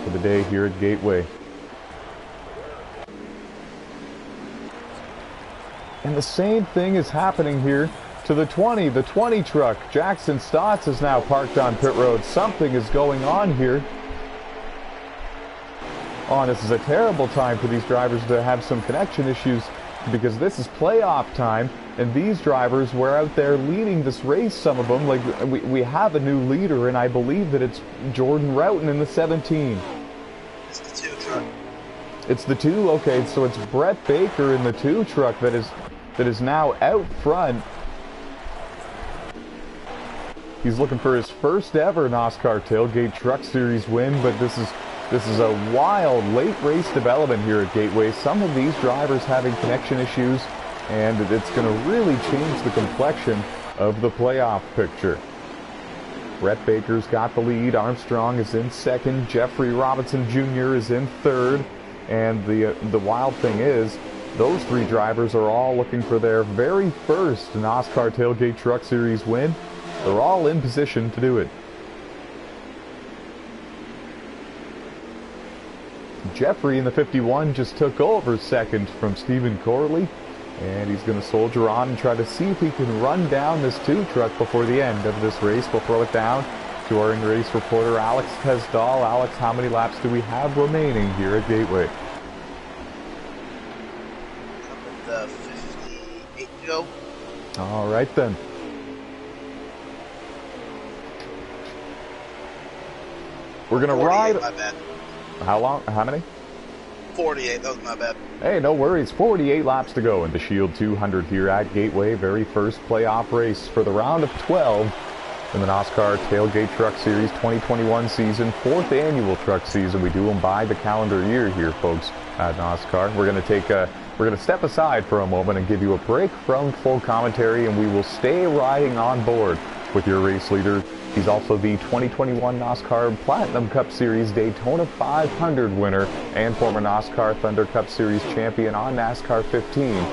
for the day here at Gateway. And the same thing is happening here to the 20 truck. Jackson Stotts is now parked on pit road. Something is going on here. Oh, and this is a terrible time for these drivers to have some connection issues, because this is playoff time, and these drivers were out there leading this race, some of them. Like, we have a new leader, and I believe that it's Jordan Roughton in the 17. It's the 2 truck. It's the 2? Okay, so it's Brett Baker in the 2 truck that is now out front. He's looking for his first ever NASCAR Tailgate Truck Series win, but this is a wild late race development here at Gateway. Some of these drivers having connection issues, and it's going to really change the complexion of the playoff picture. Brett Baker's got the lead. Armstrong is in second. Jeffrey Robinson Jr. is in third. And the wild thing is, those three drivers are all looking for their very first NASCAR Tailgate Truck Series win. They're all in position to do it. Jeffrey in the 51 just took over second from Stephen Corley. And he's going to soldier on and try to see if he can run down this 2 truck before the end of this race. We'll throw it down to our in-race reporter, Alex Tesdall. Alex, how many laps do we have remaining here at Gateway? 58 to go. All right, then. We're going to ride... My bad. How long? How many? 48, that was my bad. Hey, no worries. 48 laps to go in the Shield 200 here at Gateway. Very first playoff race for the round of 12 in the NASCAR Tailgate Truck Series 2021 season. 4th annual truck season. We do them by the calendar year here, folks, at NASCAR. We're going to step aside for a moment and give you a break from full commentary, and we will stay riding on board with your race leader. He's also the 2021 NASCAR Platinum Cup Series Daytona 500 winner and former NASCAR Thunder Cup Series champion on NASCAR 15.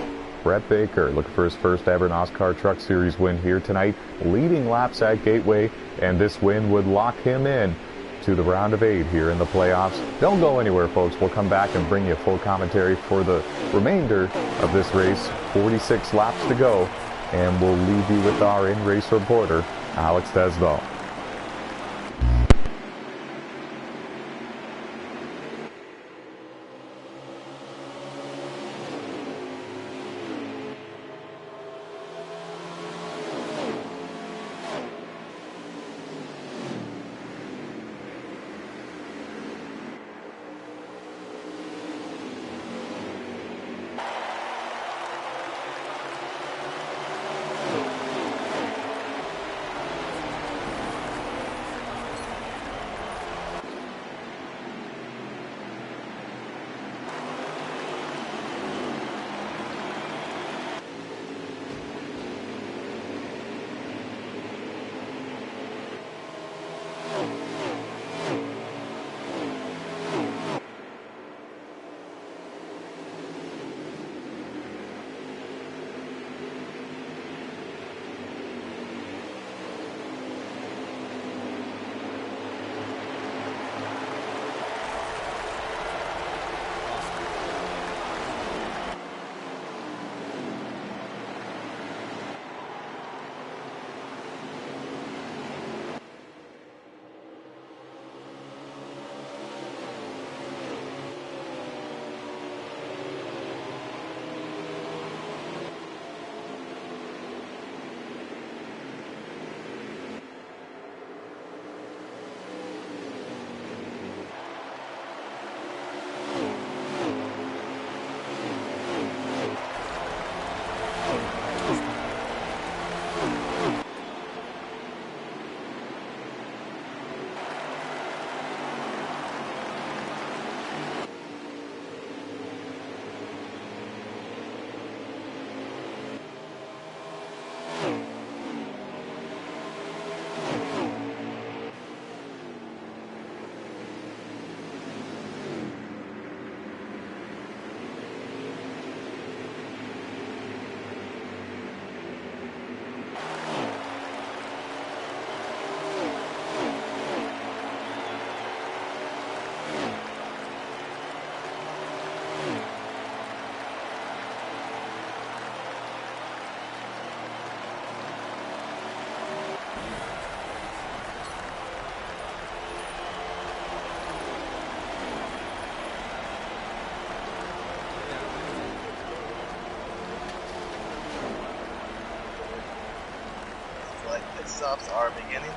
Brett Baker looking for his first ever NASCAR Truck Series win here tonight, leading laps at Gateway, and this win would lock him in to the round of 8 here in the playoffs. Don't go anywhere, folks. We'll come back and bring you full commentary for the remainder of this race. 46 laps to go, and we'll leave you with our in-race reporter, Alex Tesdall. Stops are beginning.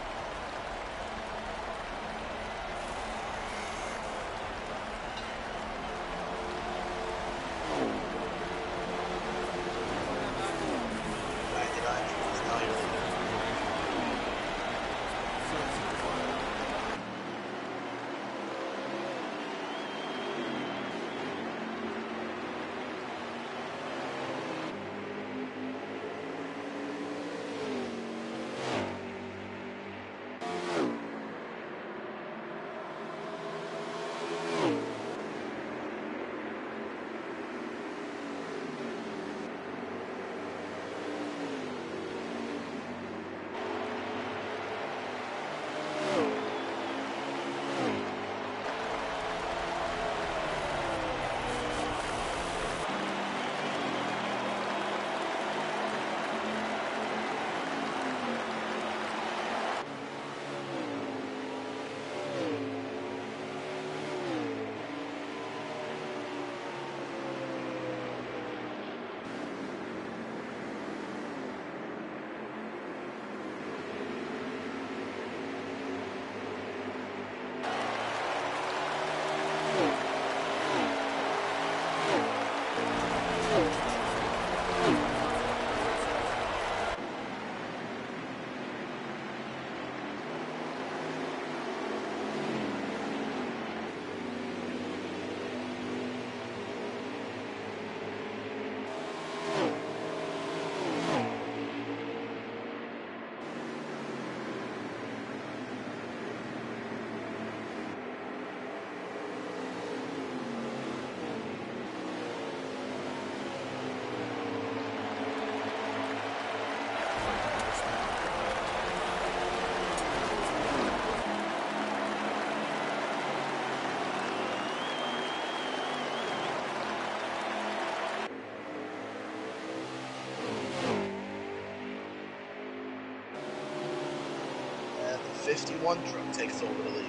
51 truck takes over the lead.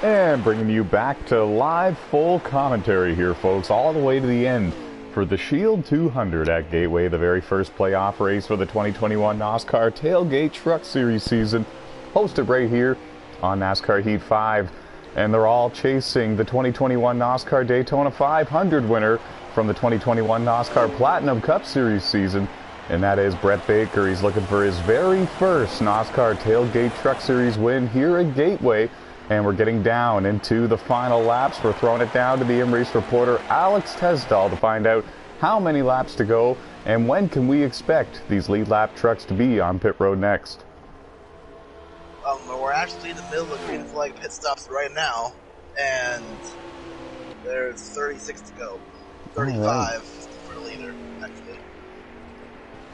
And bringing you back to live full commentary here, folks, all the way to the end for the Shield 200 at Gateway, the very first playoff race for the 2021 NOSSCAR Tailgate Truck Series season, hosted right here on NASCAR Heat 5. And they're all chasing the 2021 NOSSCAR Daytona 500 winner from the 2021 NOSSCAR Platinum Cup Series season, and that is Brett Baker. He's looking for his very first NOSSCAR Tailgate Truck Series win here at Gateway. And we're getting down into the final laps. We're throwing it down to the in-race reporter, Alex Tesdall, to find out how many laps to go and when can we expect these lead lap trucks to be on pit road next. We're actually in the middle of green flag pit stops right now, and there's 36 to go. 35 for the leader, actually.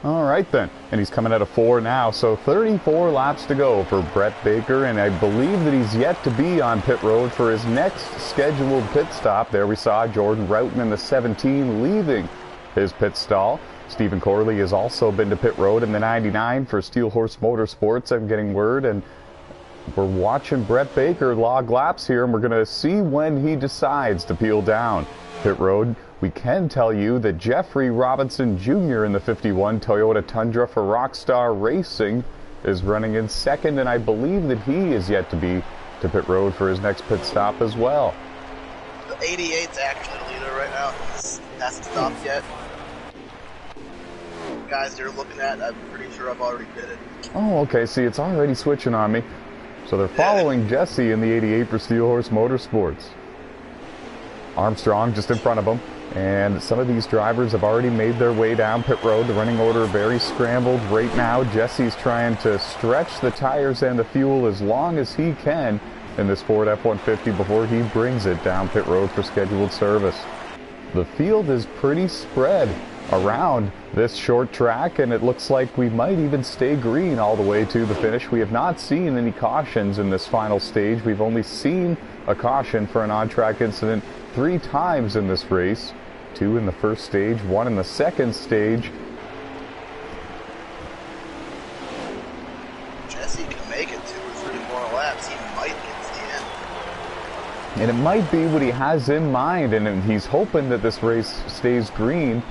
All right then, and he's coming out of 4 now, so 34 laps to go for Brett Baker, and I believe that he's yet to be on pit road for his next scheduled pit stop. There we saw Jordan Roughton in the 17 leaving his pit stall. Stephen Corley has also been to pit road in the 99 for Steel Horse Motorsports, I'm getting word, and we're watching Brett Baker log laps here, and we're going to see when he decides to peel down pit road. We can tell you that Jeffrey Robinson Jr. in the 51 Toyota Tundra for Rockstar Racing is running in second, and I believe that he is yet to be to pit road for his next pit stop as well. The 88's actually the leader right now. Hasn't stopped yet. Guys you're looking at, I'm pretty sure I've already pitted. Oh, okay. See, it's already switching on me. So they're following Jesse in the 88 for Steel Horse Motorsports. Armstrong just in front of him. And some of these drivers have already made their way down pit road. The running order very scrambled right now. Jesse's trying to stretch the tires and the fuel as long as he can in this Ford F-150 before he brings it down pit road for scheduled service. The field is pretty spread around this short track, and it looks like we might even stay green all the way to the finish. We have not seen any cautions in this final stage. We've only seen a caution for an on-track incident 3 times in this race. 2 in the first stage, 1 in the second stage. Jesse can make it 2 or 3 more laps. He might get to the end. And it might be what he has in mind, and he's hoping that this race stays green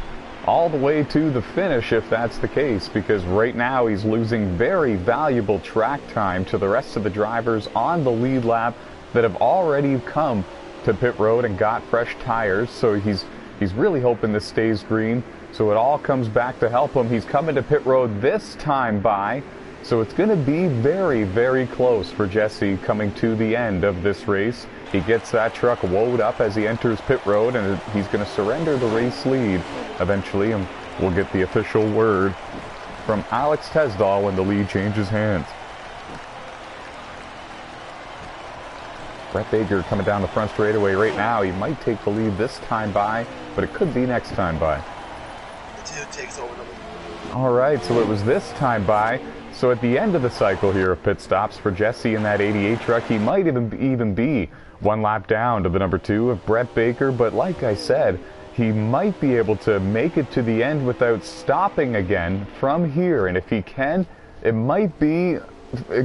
all the way to the finish if that's the case, because right now he's losing very valuable track time to the rest of the drivers on the lead lap that have already come to pit road and got fresh tires. So he's really hoping this stays green, so it all comes back to help him. He's coming to pit road this time by, so it's going to be very, very close for Jesse coming to the end of this race. He gets that truck woed up as he enters pit road, and he's going to surrender the race lead eventually, and we'll get the official word from Alex Tesdall when the lead changes hands. Brett Baker coming down the front straightaway right now. He might take the lead this time by, but it could be next time by. The 2 takes over the lead. All right, so it was this time by. So at the end of the cycle here of pit stops for Jesse in that 88 truck, he might even be 1 lap down to the number 2 of Brett Baker. But like I said, he might be able to make it to the end without stopping again from here. And if he can, it might be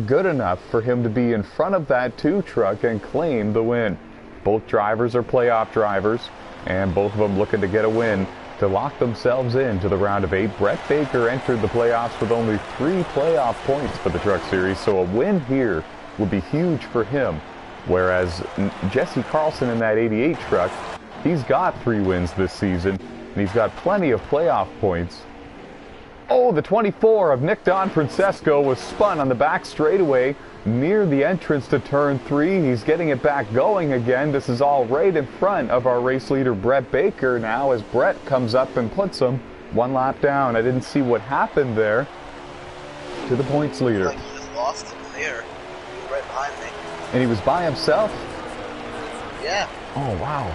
good enough for him to be in front of that 2 truck and claim the win. Both drivers are playoff drivers, and both of them looking to get a win to lock themselves into the round of 8. Brett Baker entered the playoffs with only 3 playoff points for the Truck Series, so a win here would be huge for him. Whereas Jesse Carlson in that 88 truck, he's got 3 wins this season, and he's got plenty of playoff points. Oh, the 24 of Nick Don Francesco was spun on the back straightaway near the entrance to turn 3. He's getting it back going again. This is all right in front of our race leader, Brett Baker, now as Brett comes up and puts him 1 lap down. I didn't see what happened there to the points leader. Like he just lost him there. He was right behind me. And he was by himself? Yeah. Oh, wow.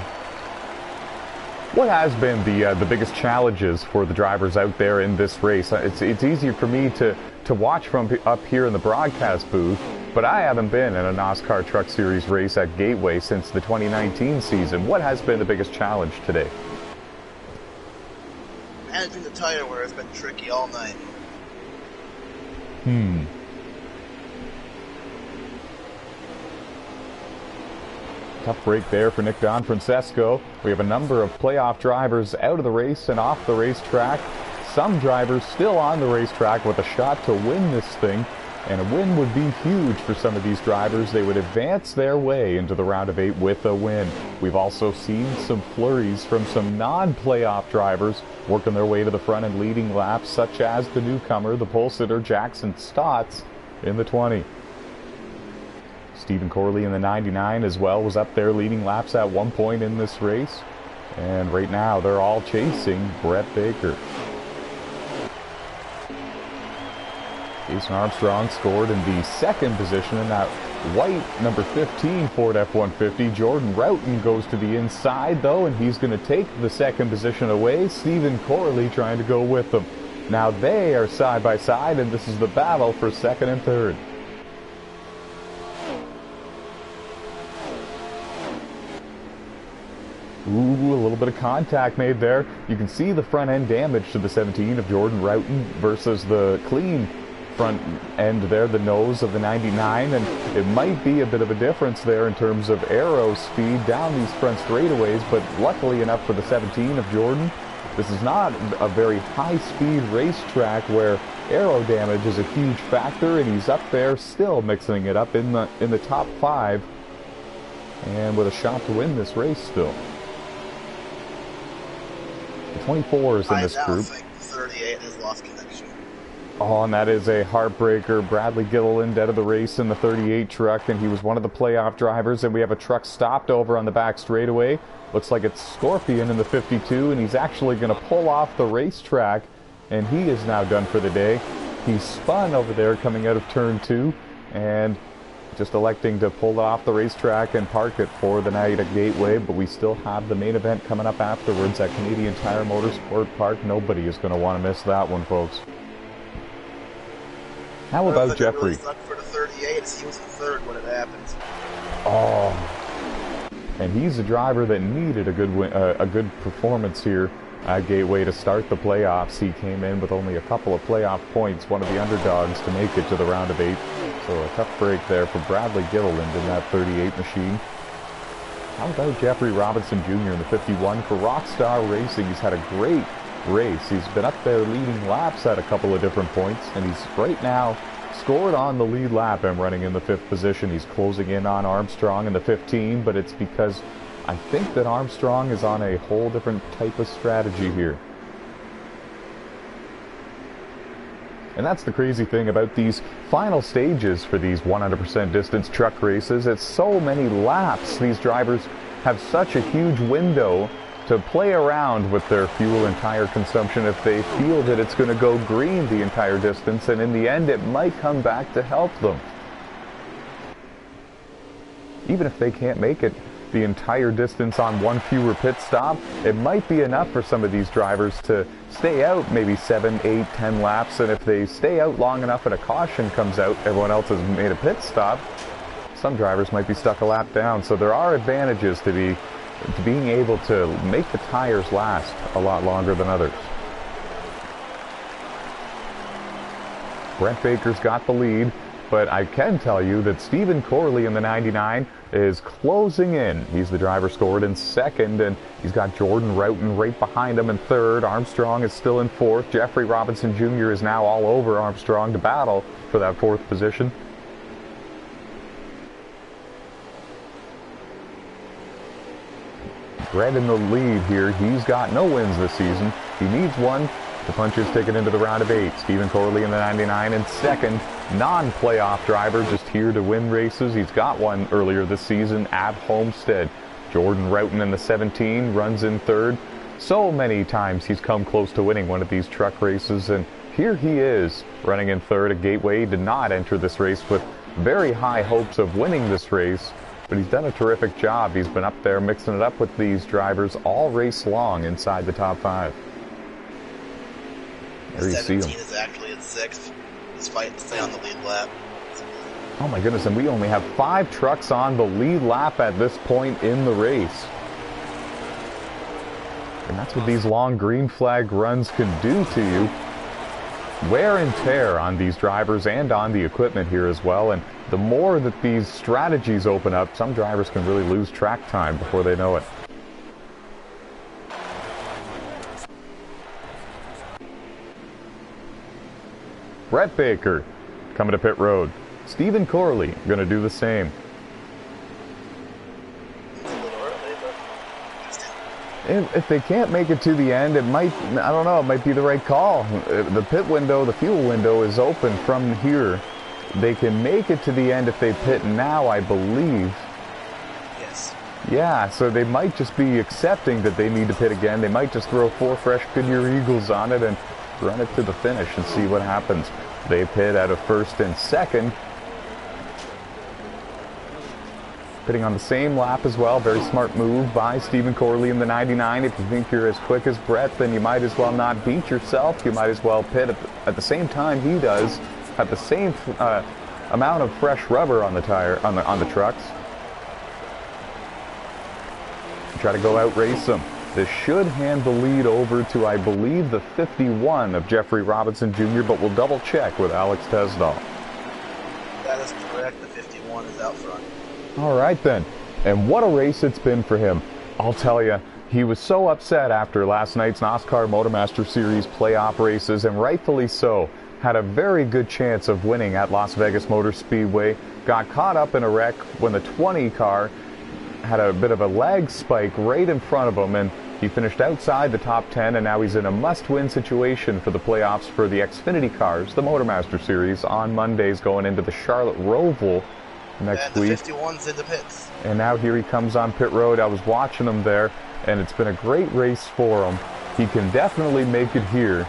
What has been the biggest challenges for the drivers out there in this race? It's easier for me to watch from up here in the broadcast booth, but I haven't been in a NASCAR Truck Series race at Gateway since the 2019 season. What has been the biggest challenge today? Managing the tire wear has been tricky all night. Tough break there for Nick Don Francesco. We have a number of playoff drivers out of the race and off the racetrack. Some drivers still on the racetrack with a shot to win this thing. And a win would be huge for some of these drivers. They would advance their way into the round of 8 with a win. We've also seen some flurries from some non-playoff drivers working their way to the front and leading laps, such as the newcomer, the pole sitter Jackson Stotts in the 20. Stephen Corley in the 99 as well was up there leading laps at one point in this race. And right now they're all chasing Brett Baker. Jason Armstrong scored in the 2nd position in that white number 15 Ford F-150. Jordan Roughton goes to the inside though, and he's going to take the 2nd position away. Stephen Corley trying to go with them. Now they are side by side, and this is the battle for 2nd and 3rd. Ooh, a little bit of contact made there. You can see the front end damage to the 17 of Jordan Roughton versus the clean front end there, the nose of the 99, and it might be a bit of a difference there in terms of aero speed down these front straightaways, but luckily enough for the 17 of Jordan, this is not a very high-speed racetrack where aero damage is a huge factor, and he's up there still mixing it up in the top 5 and with a shot to win this race still. The 24 is in this group. I think 38 has lost connection. Oh, and that is a heartbreaker. Bradley Gilliland out of the race in the 38 truck, and he was one of the playoff drivers. And we have a truck stopped over on the back straightaway. Looks like it's Scorpion in the 52, and he's actually going to pull off the racetrack, and he is now done for the day. He spun over there coming out of turn 2, and just electing to pull off the racetrack and park it for the night at Gateway, but we still have the main event coming up afterwards at Canadian Tire Motorsport Park. Nobody is going to want to miss that one, folks. How about Jeffrey? Really sucked for the 38 as he was in 3rd when it happened. Oh, and he's a driver that needed a good performance here at Gateway to start the playoffs. He came in with only a couple of playoff points, one of the underdogs to make it to the round of 8. So a tough break there for Bradley Gilliland in that 38 machine. How about Jeffrey Robinson Jr. in the 51 for Rockstar Racing? He's had a great race. He's been up there leading laps at a couple of different points, and he's right now scored on the lead lap and running in the 5th position. He's closing in on Armstrong in the 15, but it's because I think that Armstrong is on a whole different type of strategy here. And that's the crazy thing about these final stages for these 100% distance truck races. It's so many laps. These drivers have such a huge window to play around with their fuel and tire consumption if they feel that it's going to go green the entire distance, and in the end it might come back to help them. Even if they can't make it the entire distance on one fewer pit stop, it might be enough for some of these drivers to stay out maybe 7, 8, 10 laps, and if they stay out long enough and a caution comes out, everyone else has made a pit stop, some drivers might be stuck a lap down. So there are advantages to being able to make the tires last a lot longer than others. Brett Baker's got the lead, but I can tell you that Stephen Corley in the 99 is closing in. He's the driver scored in 2nd, and he's got Jordan Roughton right behind him in 3rd. Armstrong is still in 4th. Jeffrey Robinson Jr. is now all over Armstrong to battle for that 4th position. Brett in the lead here. He's got no wins this season. He needs one to punch his ticket into the round of 8. Stephen Corley in the 99 in second. Non-playoff driver, just here to win races. He's got one earlier this season at Homestead. Jordan Roughton in the 17 runs in third. So many times he's come close to winning one of these truck races, and here he is running in third at Gateway. He did not enter this race with very high hopes of winning this race, but he's done a terrific job. He's been up there mixing it up with these drivers all race long inside the top 5. There you see him. 17 is actually in 6th, despite staying on the lead lap. Oh my goodness, and we only have 5 trucks on the lead lap at this point in the race. And that's what these long green flag runs can do to you. Wear and tear on these drivers and on the equipment here as well, and the more that these strategies open up, some drivers can really lose track time before they know it. Brett Baker coming to pit road. Stephen Corley going to do the same. If they can't make it to the end, it might, I don't know, it might be the right call. The pit window, the fuel window is open from here. They can make it to the end if they pit now, I believe. Yes. Yeah, so they might just be accepting that they need to pit again. They might just throw 4 fresh Goodyear Eagles on it and run it to the finish and see what happens. They pit out of first and second. Pitting on the same lap as well. Very smart move by Stephen Corley in the 99. If you think you're as quick as Brett, then you might as well not beat yourself. You might as well pit at the same time he does, at the same amount of fresh rubber on the tire on the trucks. Try to go out race them. This should hand the lead over to, I believe, the 51 of Jeffrey Robinson Jr., but we'll double check with Alex Tesdall. That is correct. The 51 is out front. All right then, and what a race it's been for him. I'll tell you, he was so upset after last night's NASCAR Motormaster Series playoff races, and rightfully so. Had a very good chance of winning at Las Vegas Motor Speedway. Got caught up in a wreck when the 20 car had a bit of a lag spike right in front of him, and he finished outside the top 10, and now he's in a must-win situation for the playoffs for the Xfinity cars, the Motormaster Series, on Mondays going into the Charlotte Roval next week. And the 51's in the pits. And now here he comes on pit road. I was watching him there, and it's been a great race for him. He can definitely make it here,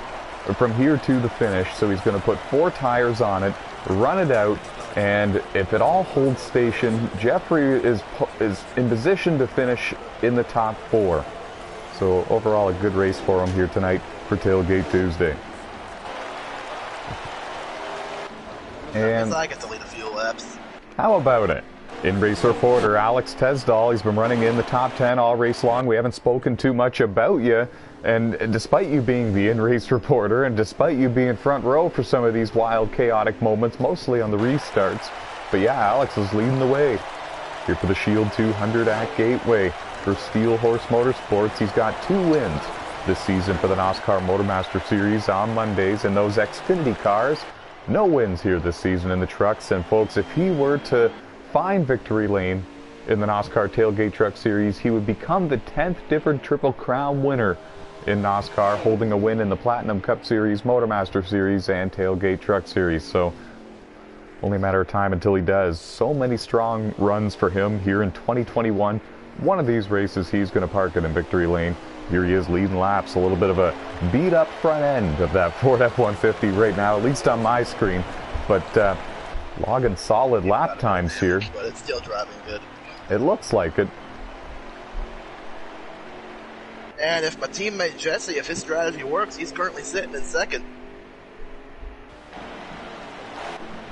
from here to the finish, so he's going to put 4 tires on it, run it out, and if it all holds station, Jeffrey is in position to finish in the top 4. So overall, a good race for him here tonight for Tailgate Tuesday. And I get to lead a few laps. How about it? In-race reporter Alex Tesdall, he's been running in the top 10 all race long. We haven't spoken too much about you, and despite you being the in-race reporter, and despite you being front row for some of these wild, chaotic moments, mostly on the restarts, but yeah, Alex is leading the way here for the Shield 200 at Gateway. For Steel Horse Motorsports, he's got 2 wins this season for the NASCAR Motormaster Series on Mondays, and those Xfinity cars, no wins here this season in the trucks. And folks, if he were to find victory lane in the NASCAR Tailgate Truck Series, he would become the 10th different Triple Crown winner in NASCAR, holding a win in the Platinum Cup Series, Motormaster Series, and Tailgate Truck Series. So only a matter of time until he does. So many strong runs for him here in 2021. One of these races he's going to park it in victory lane. Here he is leading laps. A little bit of a beat up front end of that Ford F-150 right now, at least on my screen. But logging solid lap times here. But it's still driving good. It looks like it. And if my teammate Jesse, if his strategy works, he's currently sitting in second.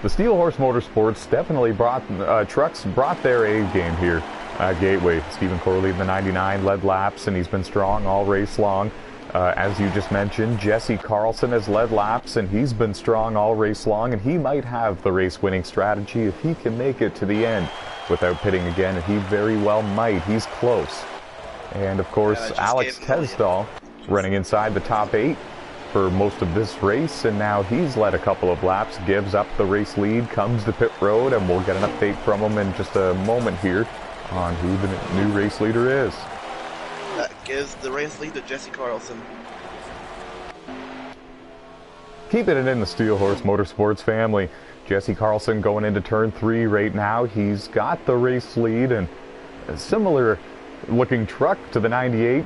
The Steel Horse Motorsports definitely brought their A game here at Gateway. Stephen Corley in the 99 led laps, and he's been strong all race long. As you just mentioned, Jesse Carlson has led laps, and he's been strong all race long, and he might have the race-winning strategy if he can make it to the end without pitting again, and he very well might. He's close. And, of course, Alex Tesdall running inside the top 8 for most of this race, and now he's led a couple of laps, gives up the race lead, comes to pit road, and we'll get an update from him in just a moment here on who the new race leader is. gives the race lead to Jesse Carlson. Keeping it in the Steel Horse Motorsports family. Jesse Carlson going into turn 3 right now. He's got the race lead, and a similar looking truck to the 98.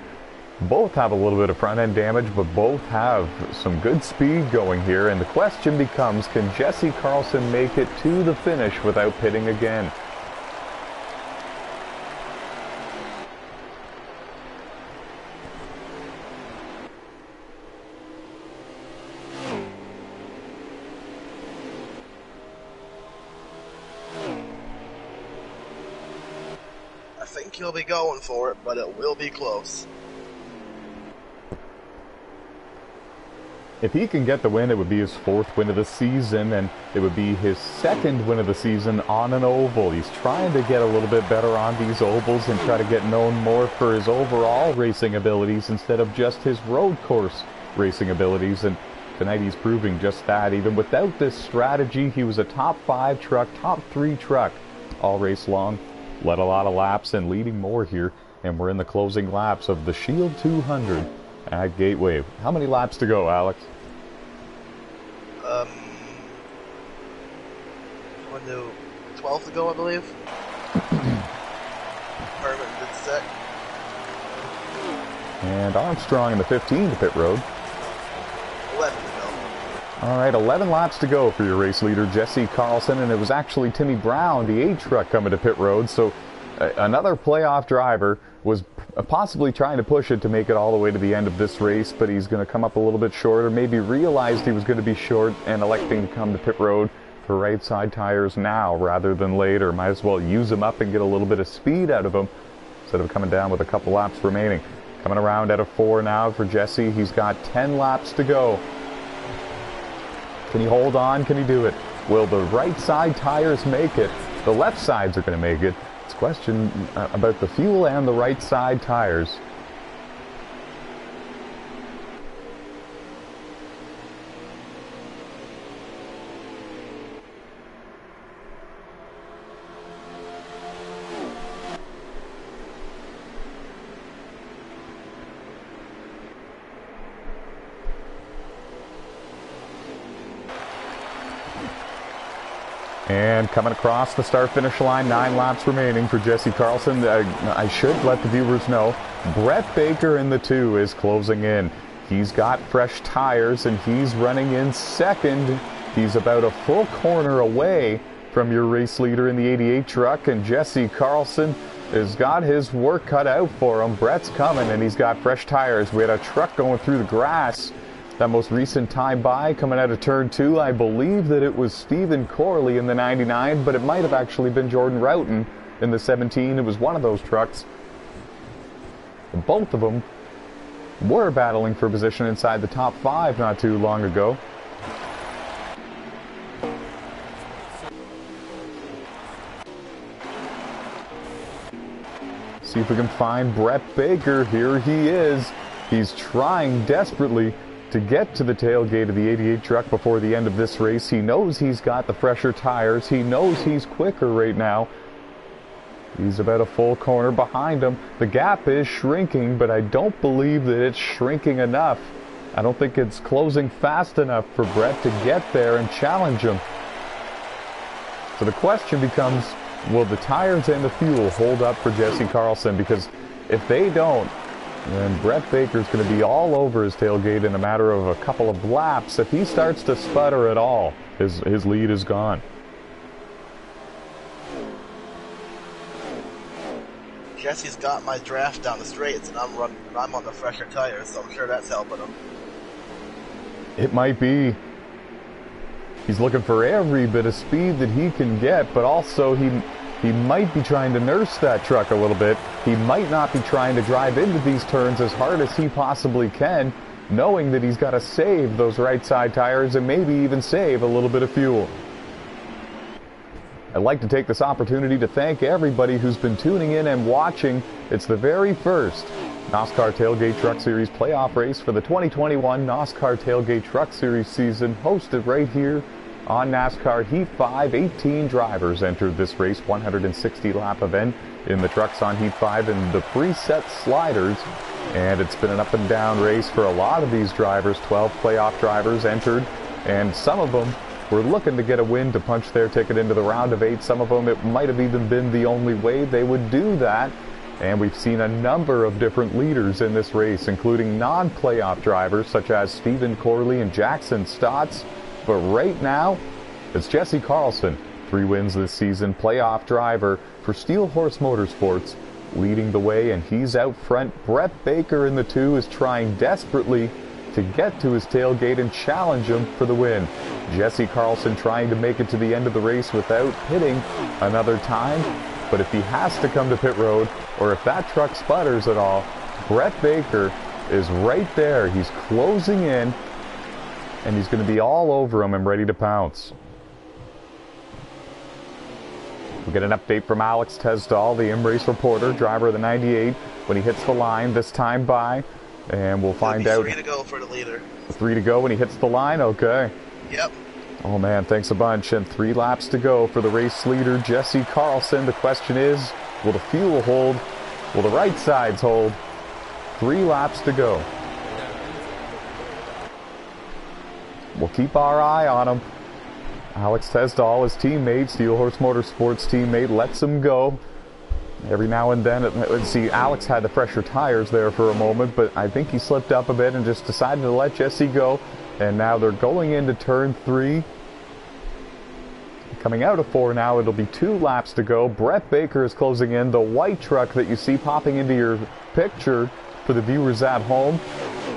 Both have a little bit of front end damage, but both have some good speed going here. And the question becomes, can Jesse Carlson make it to the finish without pitting again? I think he'll be going for it, but it will be close. If he can get the win, it would be his 4th win of the season, and it would be his 2nd win of the season on an oval. He's trying to get a little bit better on these ovals and try to get known more for his overall racing abilities instead of just his road course racing abilities, and tonight he's proving just that. Even without this strategy, he was a top 5 truck, top 3 truck all race long. Led a lot of laps and leading more here, and we're in the closing laps of the Shield 200 at Gateway. How many laps to go, Alex? 12 to go, I believe. Herman did set. And Armstrong in the 15 to pit road. 11 to go. All right, 11 laps to go for your race leader, Jesse Carlson, and it was actually Timmy Brown, the 8 truck, coming to pit road, so another playoff driver was possibly trying to push it to make it all the way to the end of this race, but he's going to come up a little bit short, or maybe realized he was going to be short and electing to come to pit road for right side tires now rather than later. Might as well use them up and get a little bit of speed out of them instead of coming down with a couple laps remaining. Coming around at a 4 now for Jesse. He's got 10 laps to go. Can he hold on? Can he do it? Will the right side tires make it? The left sides are going to make it. It's a question about the fuel and the right side tires. And coming across the start-finish line, 9 laps remaining for Jesse Carlson. I should let the viewers know, Brett Baker in the 2 is closing in. He's got fresh tires, and he's running in 2nd. He's about a full corner away from your race leader in the 88 truck, and Jesse Carlson has got his work cut out for him. Brett's coming, and he's got fresh tires. We had a truck going through the grass. That most recent time by, coming out of turn 2, I believe that it was Stephen Corley in the 99, but it might have actually been Jordan Roughton in the 17. It was one of those trucks. Both of them were battling for position inside the top 5 not too long ago. See if we can find Brett Baker. Here he is. He's trying desperately to get to the tailgate of the 88 truck before the end of this race. He knows he's got the fresher tires. He knows he's quicker right now. He's about a full corner behind him. The gap is shrinking, but I don't believe that it's shrinking enough. I don't think it's closing fast enough for Brett to get there and challenge him. So the question becomes, will the tires and the fuel hold up for Jesse Carlson? Because if they don't, and Brett Baker's going to be all over his tailgate in a matter of a couple of laps. If he starts to sputter at all, his lead is gone. Jesse's got my draft down the straights, and I'm on the fresher tires, so I'm sure that's helping him. It might be. He's looking for every bit of speed that he can get, but also he might be trying to nurse that truck a little bit. He might not be trying to drive into these turns as hard as he possibly can, knowing that he's got to save those right side tires and maybe even save a little bit of fuel. I'd like to take this opportunity to thank everybody who's been tuning in and watching. It's the very first NASCAR Tailgate Truck Series playoff race for the 2021 NASCAR Tailgate Truck Series season, hosted right here on NASCAR Heat 5. 18 drivers entered this race, 160 lap event in the trucks on Heat 5, and the preset sliders And it's been an up and down race for a lot of these drivers. 12 playoff drivers entered, and some of them were looking to get a win to punch their ticket into the round of 8. Some of them, it might have even been the only way they would do that. And we've seen a number of different leaders in this race, including non-playoff drivers such as Stephen Corley and Jackson Stotts. But right now, it's Jesse Carlson, 3 wins this season, playoff driver for Steel Horse Motorsports, leading the way, and he's out front. Brett Baker in the 2 is trying desperately to get to his tailgate and challenge him for the win. Jesse Carlson trying to make it to the end of the race without hitting another time. But if he has to come to pit road, or if that truck sputters at all, Brett Baker is right there. He's closing in, and he's going to be all over him and ready to pounce. We get an update from Alex Tesdall, the M-Race reporter, driver of the 98, when he hits the line this time by, and we'll find out. 3 to go for the leader. 3 to go when he hits the line? Okay. Yep. Oh man, thanks a bunch. And 3 laps to go for the race leader, Jesse Carlson. The question is, will the fuel hold? Will the right sides hold? 3 laps to go. We'll keep our eye on him. Alex Tesdall, his teammate, Steel Horse Motorsports teammate, lets him go. Every now and then, let's see, Alex had the fresher tires there for a moment, but I think he slipped up a bit and just decided to let Jesse go. And now they're going into turn 3. Coming out of 4 now, it'll be 2 laps to go. Brett Baker is closing in. The white truck that you see popping into your picture for the viewers at home,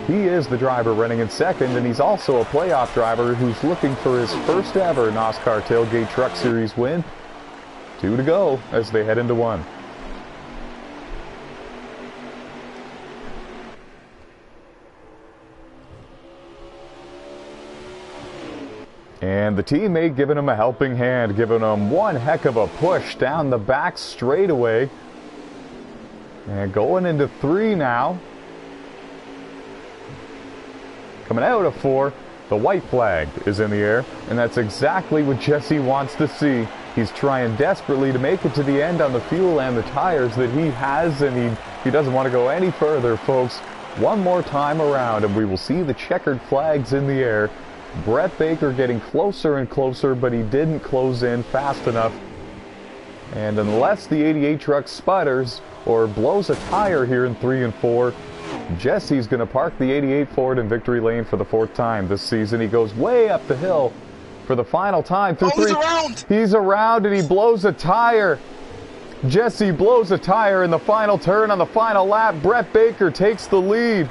he is the driver running in second, and he's also a playoff driver who's looking for his first ever NASCAR Tailgate Truck Series win. 2 to go as they head into 1. And the teammate giving him a helping hand, giving him one heck of a push down the back straightaway. And going into 3 now. Coming out of 4, the white flag is in the air, and that's exactly what Jesse wants to see. He's trying desperately to make it to the end on the fuel and the tires that he has, and he doesn't want to go any further, folks. One more time around, and we will see the checkered flags in the air. Brett Baker getting closer and closer, but he didn't close in fast enough. And unless the 88 truck sputters or blows a tire here in 3 and 4, Jesse's going to park the 88 Ford in victory lane for the 4th time this season. He goes way up the hill for the final time. Through 3. He's around! He's around, and he blows a tire. Jesse blows a tire in the final turn on the final lap. Brett Baker takes the lead.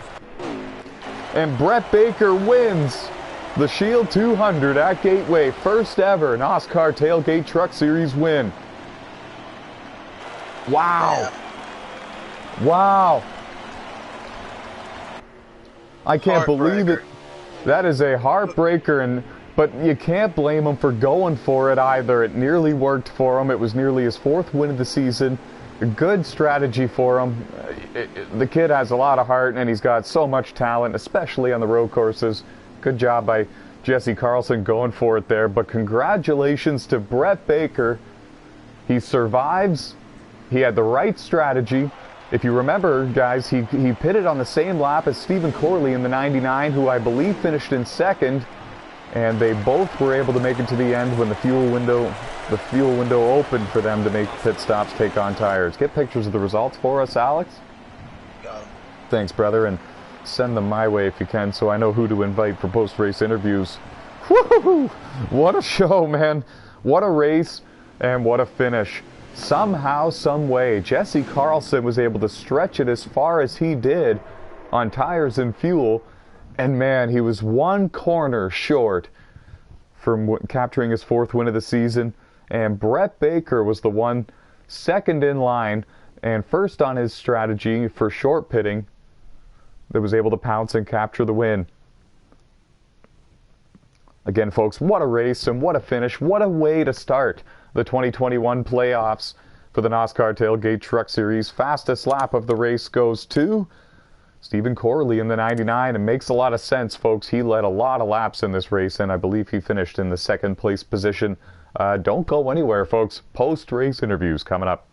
And Brett Baker wins the Shield 200 at Gateway. First ever NASCAR Tailgate Truck Series win. Wow. Yeah. Wow. I can't believe it. That is a heartbreaker, but you can't blame him for going for it either. It nearly worked for him. It was nearly his 4th win of the season. A good strategy for him. The kid has a lot of heart, and he's got so much talent, especially on the road courses. Good job by Jesse Carlson going for it there. But congratulations to Brett Baker. He survives. He had the right strategy. If you remember, guys, he pitted on the same lap as Stephen Corley in the 99, who I believe finished in 2nd. And they both were able to make it to the end when the fuel window opened for them to make pit stops, take on tires. Get pictures of the results for us, Alex. Got him. Thanks, brother, and send them my way if you can, so I know who to invite for post-race interviews. Woo-hoo-hoo! What a show, man! What a race, and what a finish. Somehow, some way, Jesse Carlson was able to stretch it as far as he did on tires and fuel, and man, he was 1 corner short from capturing his 4th win of the season. And Brett Baker was the one 2nd in line and 1st on his strategy for short pitting that was able to pounce and capture the win. Again, folks, what a race and what a finish. What a way to start the 2021 playoffs for the NASCAR Tailgate Truck Series. Fastest lap of the race goes to Stephen Corley in the 99, and makes a lot of sense, folks. He led a lot of laps in this race, and I believe he finished in the 2nd place position. Don't go anywhere, folks. Post-race interviews coming up.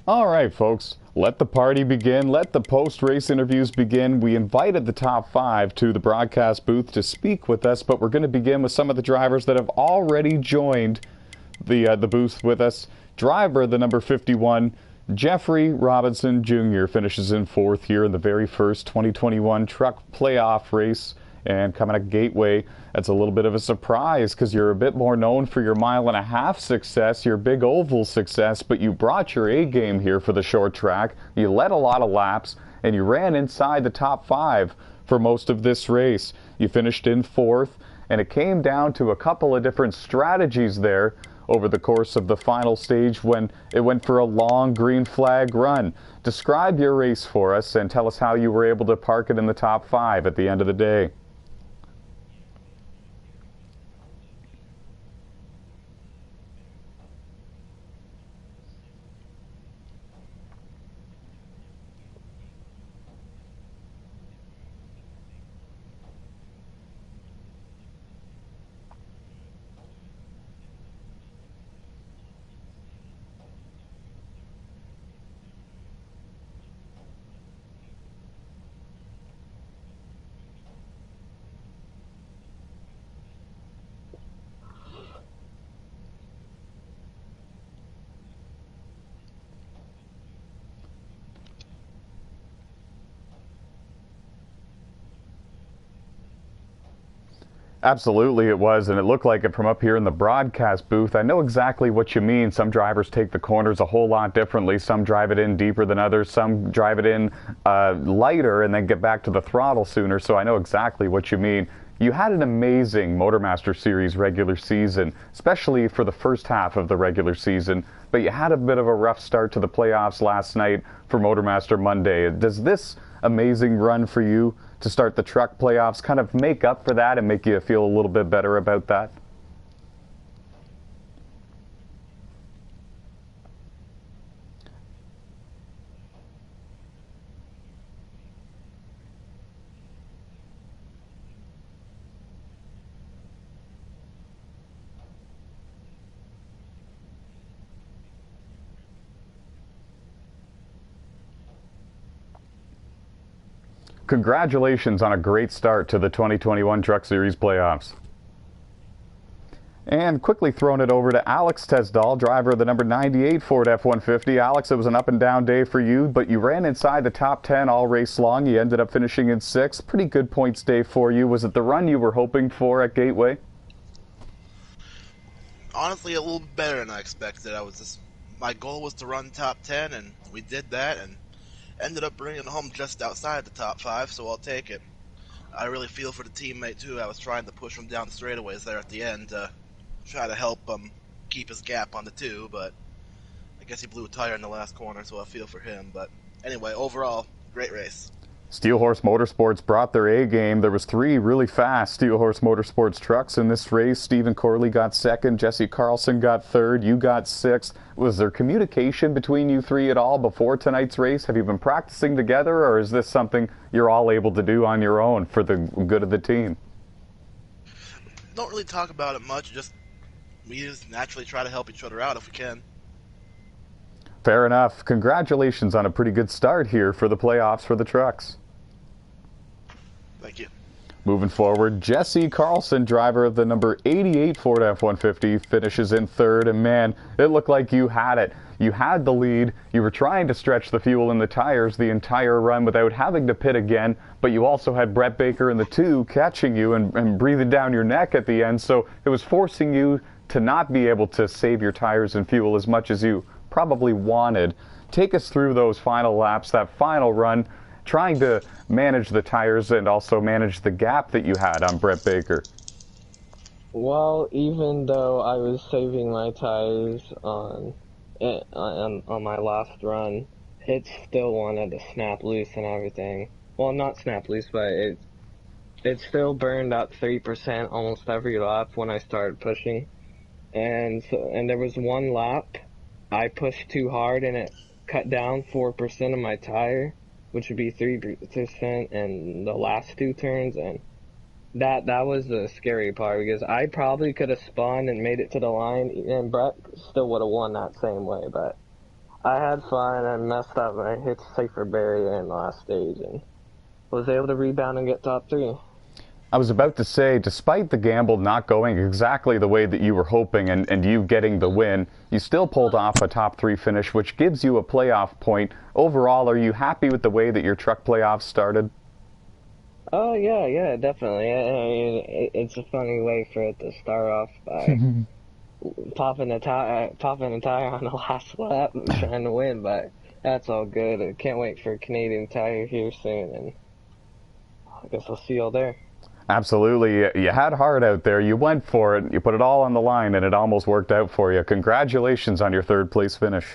All right, folks, let the party begin. Let the post-race interviews begin. We invited the top 5 to the broadcast booth to speak with us, but we're going to begin with some of the drivers that have already joined the booth with us. Driver, the number 51, Jeffrey Robinson Jr. finishes in 4th here in the very first 2021 truck playoff race. And coming at Gateway, that's a little bit of a surprise because you're a bit more known for your mile-and-a-half success, your big oval success, but you brought your A game here for the short track. You led a lot of laps, and you ran inside the top 5 for most of this race. You finished in 4th, and it came down to a couple of different strategies there over the course of the final stage when it went for a long green flag run. Describe your race for us and tell us how you were able to park it in the top 5 at the end of the day. Absolutely it was, and it looked like it from up here in the broadcast booth. I know exactly what you mean. Some drivers take the corners a whole lot differently. Some drive it in deeper than others. Some drive it in lighter and then get back to the throttle sooner, so I know exactly what you mean. You had an amazing Motormaster Series regular season, especially for the first half of the regular season, but you had a bit of a rough start to the playoffs last night for Motormaster Monday. Does this amazing run for you to start the truck playoffs kind of make up for that and make you feel a little bit better about that? Congratulations on a great start to the 2021 Truck Series playoffs. And quickly throwing it over to Alex Tesdal, driver of the number 98 Ford F-150. Alex, it was an up-and-down day for you, but you ran inside the top 10 all race long. You ended up finishing in 6th. Pretty good points day for you. Was it the run you were hoping for at Gateway? Honestly, a little better than I expected. My goal was to run top 10, and we did that, and ended up bringing it home just outside the top 5, so I'll take it. I really feel for the teammate, too. I was trying to push him down the straightaways there at the end to try to help him keep his gap on the 2, but I guess he blew a tire in the last corner, so I feel for him. But anyway, overall, great race. Steel Horse Motorsports brought their A game. There was 3 really fast Steel Horse Motorsports trucks in this race. Stephen Corley got 2nd, Jesse Carlson got 3rd, you got 6th. Was there communication between you 3 at all before tonight's race? Have you been practicing together, or is this something you're all able to do on your own for the good of the team? Don't really talk about it much, we just naturally try to help each other out if we can. Fair enough. Congratulations on a pretty good start here for the playoffs for the trucks. Thank you. Moving forward, Jesse Carlson, driver of the number 88 Ford F-150, finishes in 3rd, and man, it looked like you had it. You had the lead, you were trying to stretch the fuel in the tires the entire run without having to pit again, but you also had Brett Baker in the 2 catching you and breathing down your neck at the end, so it was forcing you to not be able to save your tires and fuel as much as you probably wanted. Take us through those final laps, that final run, trying to manage the tires and also manage the gap that you had on Brett Baker. Well, even though I was saving my tires on my last run, it still wanted to snap loose and everything. Well, not snap loose, but it still burned out 3% almost every lap when I started pushing. And there was one lap I pushed too hard and it cut down 4% of my tire, which would be 3% in the last 2 turns, and that was the scary part, because I probably could have spun and made it to the line, and Brett still would have won that same way, but I had fun. I messed up. I hit the safer barrier in the last stage and was able to rebound and get top 3. I was about to say, despite the gamble not going exactly the way that you were hoping and you getting the win, you still pulled off a top 3 finish, which gives you a playoff point. Overall, are you happy with the way that your truck playoffs started? Oh, yeah, definitely. I mean, it's a funny way for it to start off by popping a tire on the last lap and trying to win, but that's all good. I can't wait for Canadian Tire here soon, and I guess I'll see y'all there. Absolutely. You had heart out there. You went for it. You put it all on the line, and it almost worked out for you. Congratulations on your 3rd place finish.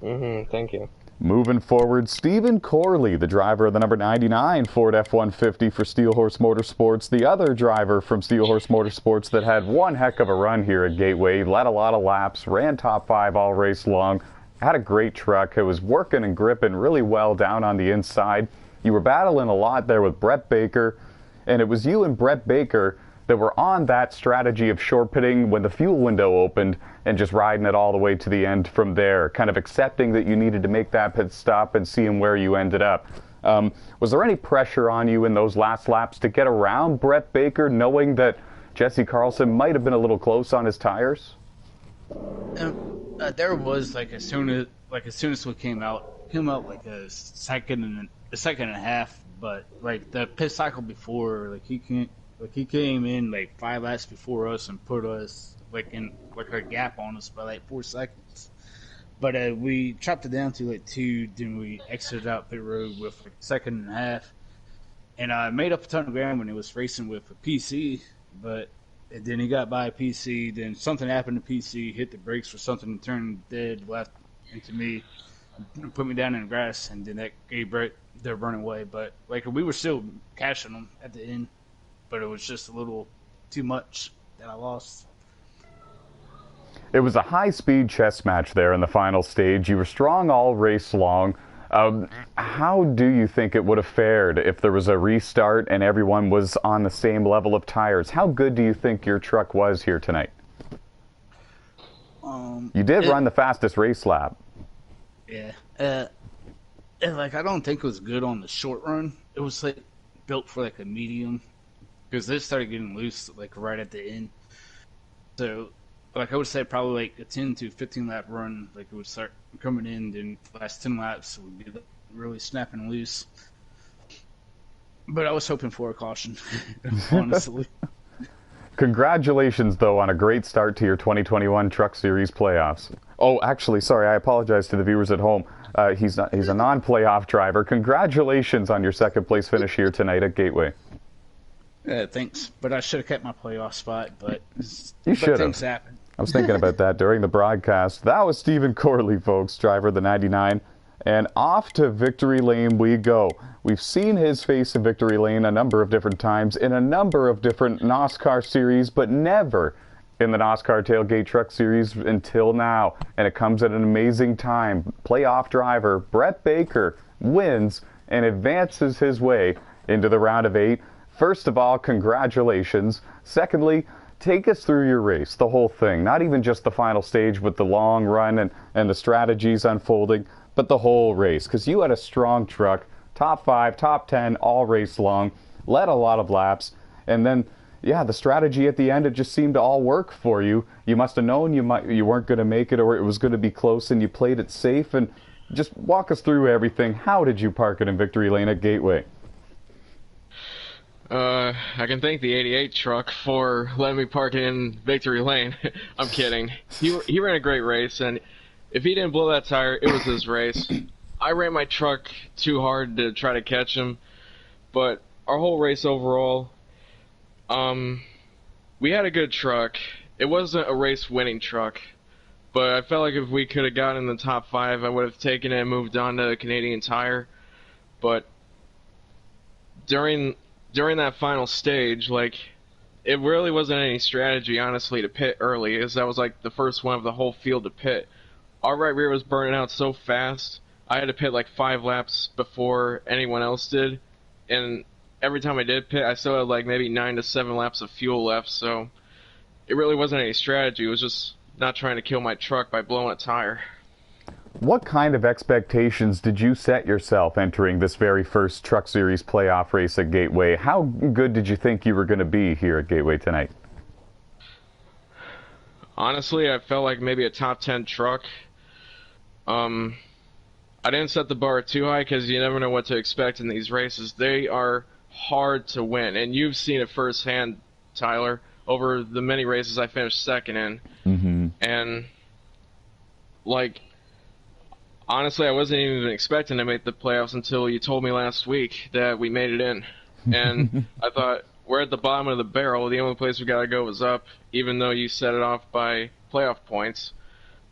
Thank you. Moving forward, Stephen Corley, the driver of the number 99 Ford F-150 for Steel Horse Motorsports, the other driver from Steel Horse Motorsports that had one heck of a run here at Gateway, led a lot of laps, ran top 5 all race long, had a great truck. It was working and gripping really well down on the inside. You were battling a lot there with Brett Baker, and it was you and Brett Baker that were on that strategy of short pitting when the fuel window opened and just riding it all the way to the end from there, kind of accepting that you needed to make that pit stop and seeing where you ended up. Was there any pressure on you in those last laps to get around Brett Baker, knowing that Jesse Carlson might have been a little close on his tires? There was as soon as we came out like a second and a half, but like the pit cycle before, he came in like 5 laps before us and put us in a gap on us by 4 seconds. But we chopped it down to 2, then we exited out pit road with a second and a half. And I made up a ton of ground when he was racing with a PC, but then he got by a PC, then something happened to PC, hit the brakes for something, turned dead left into me, put me down in the grass, and then that gave Brett the runaway. But we were still catching them at the end, but it was just a little too much that I lost. It was a high-speed chess match there in the final stage. You were strong all race long. How do you think it would have fared if there was a restart and everyone was on the same level of tires? How good do you think your truck was here tonight? You did run the fastest race lap. Yeah. And I don't think it was good on the short run. It was built for a medium, because this started getting loose right at the end. So I would say probably a 10 to 15 lap run, it would start coming in, then the last 10 laps would be really snapping loose. But I was hoping for a caution, honestly. Congratulations, though, on a great start to your 2021 Truck Series playoffs. Oh, actually, sorry, I apologize to the viewers at home. He's a non-playoff driver. Congratulations on your 2nd place finish here tonight at Gateway. Thanks, but I should have kept my playoff spot, but things happen. I was thinking about that during the broadcast. That was Stephen Corley, folks, driver of the 99. And off to victory lane we go. We've seen his face in victory lane a number of different times in a number of different NOSSCAR series, but never in the NOSSCAR Tailgate Truck Series until now. And it comes at an amazing time. Playoff driver Brett Baker wins and advances his way into the round of 8. First of all, congratulations. Secondly, take us through your race, the whole thing. Not even just the final stage with the long run and the strategies unfolding, but the whole race. Because you had a strong truck, top 5, top 10, all race long, led a lot of laps. And then, yeah, the strategy at the end, it just seemed to all work for you. You must have known you weren't going to make it, or it was going to be close, and you played it safe. And just walk us through everything. How did you park it in victory lane at Gateway? I can thank the 88 truck for letting me park it in victory lane. I'm kidding. He ran a great race, and if he didn't blow that tire, it was his race. I ran my truck too hard to try to catch him, but our whole race overall, we had a good truck. It wasn't a race-winning truck, but I felt like if we could have gotten in the top 5, I would have taken it and moved on to Canadian Tire. But during that final stage, it really wasn't any strategy, honestly, to pit early, as that was the first one of the whole field to pit. Our right rear was burning out so fast, I had to pit 5 laps before anyone else did, and every time I did pit, I still had maybe 9 to 7 laps of fuel left, so it really wasn't any strategy. It was just not trying to kill my truck by blowing a tire. What kind of expectations did you set yourself entering this very first Truck Series playoff race at Gateway? How good did you think you were going to be here at Gateway tonight? Honestly, I felt like maybe a top 10 truck. I didn't set the bar too high because you never know what to expect in these races. They are hard to win, and you've seen it firsthand, Tyler, over the many races I finished second in. Mm-hmm. And, like, honestly, I wasn't even expecting to make the playoffs until you told me last week that we made it in. And I thought, we're at the bottom of the barrel. The only place we got to go is up, even though you set it off by playoff points,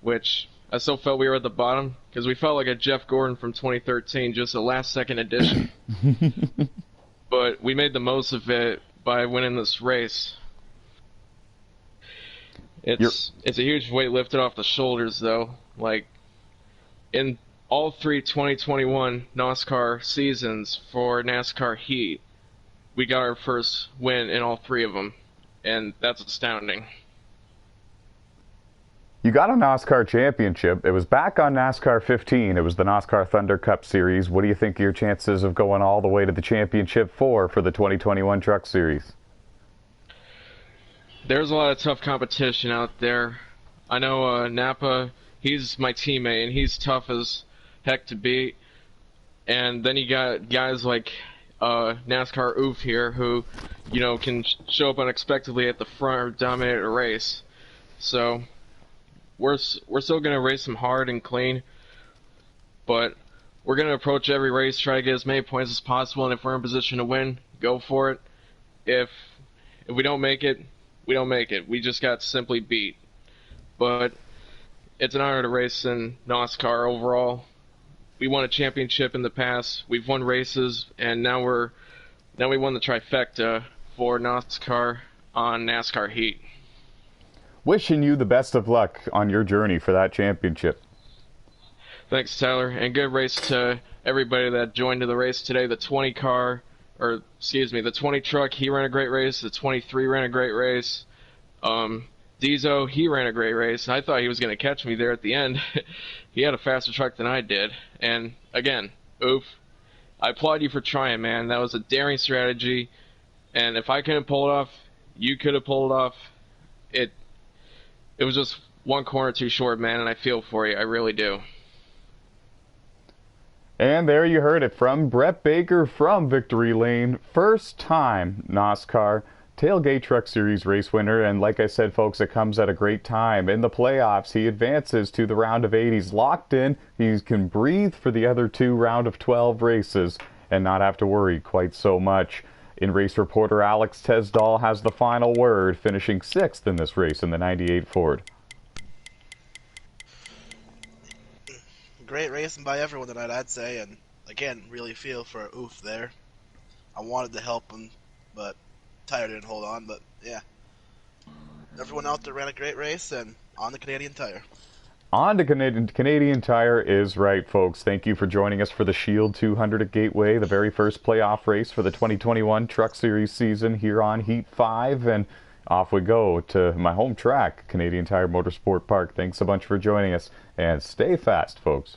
which I still felt we were at the bottom because we felt like a Jeff Gordon from 2013, just a last-second addition. But we made the most of it by winning this race. It's a huge weight lifted off the shoulders, though. Like, in all three 2021 NOSSCAR seasons for NASCAR Heat, we got our first win in all three of them, and that's astounding. You got a NOSSCAR championship. It was back on NASCAR 15. It was the NOSSCAR Thunder Cup Series. What do you think your chances of going all the way to the championship for the 2021 Truck Series? There's a lot of tough competition out there. I know Napa, he's my teammate, and he's tough as heck to beat. And then you got guys like NASCAR Oof here who, you know, can show up unexpectedly at the front or dominate a race. So we're still going to race them hard and clean, but we're going to approach every race, try to get as many points as possible, and if we're in position to win, go for it. If we don't make it, we don't make it. We just got simply beat. But it's an honor to race in NOSSCAR overall. We won a championship in the past. We've won races, and now we won the trifecta for NOSSCAR on NASCAR Heat. Wishing you the best of luck on your journey for that championship. Thanks, Tyler, and good race to everybody that joined the race today. The 20 truck, he ran a great race. The 23 ran a great race. Diesel, he ran a great race. I thought he was going to catch me there at the end. He had a faster truck than I did. And again, Oof, I applaud you for trying, man. That was a daring strategy. And if I couldn't pull it off, you could have pulled it off. It was just one corner too short, man, and I feel for you. I really do. And there you heard it from Brett Baker from Victory Lane. First time NOSSCAR Tailgate Truck Series race winner. And like I said, folks, it comes at a great time. In the playoffs, he advances to the round of 8. He's locked in. He can breathe for the other 2 round of 12 races and not have to worry quite so much. In race reporter Alex Tesdall has the final word, finishing 6th in this race in the 98 Ford. Great racing by everyone tonight, I'd say, and again, really feel for Oof there. I wanted to help him, but Tyler didn't hold on, but yeah. Everyone out there ran a great race, and on the Canadian Tire. On to Canadian Tire is right, folks. Thank you for joining us for the Shield 200 at Gateway, the very first playoff race for the 2021 Truck Series season here on Heat 5. And off we go to my home track, Canadian Tire Motorsport Park. Thanks a bunch for joining us, and stay fast, folks.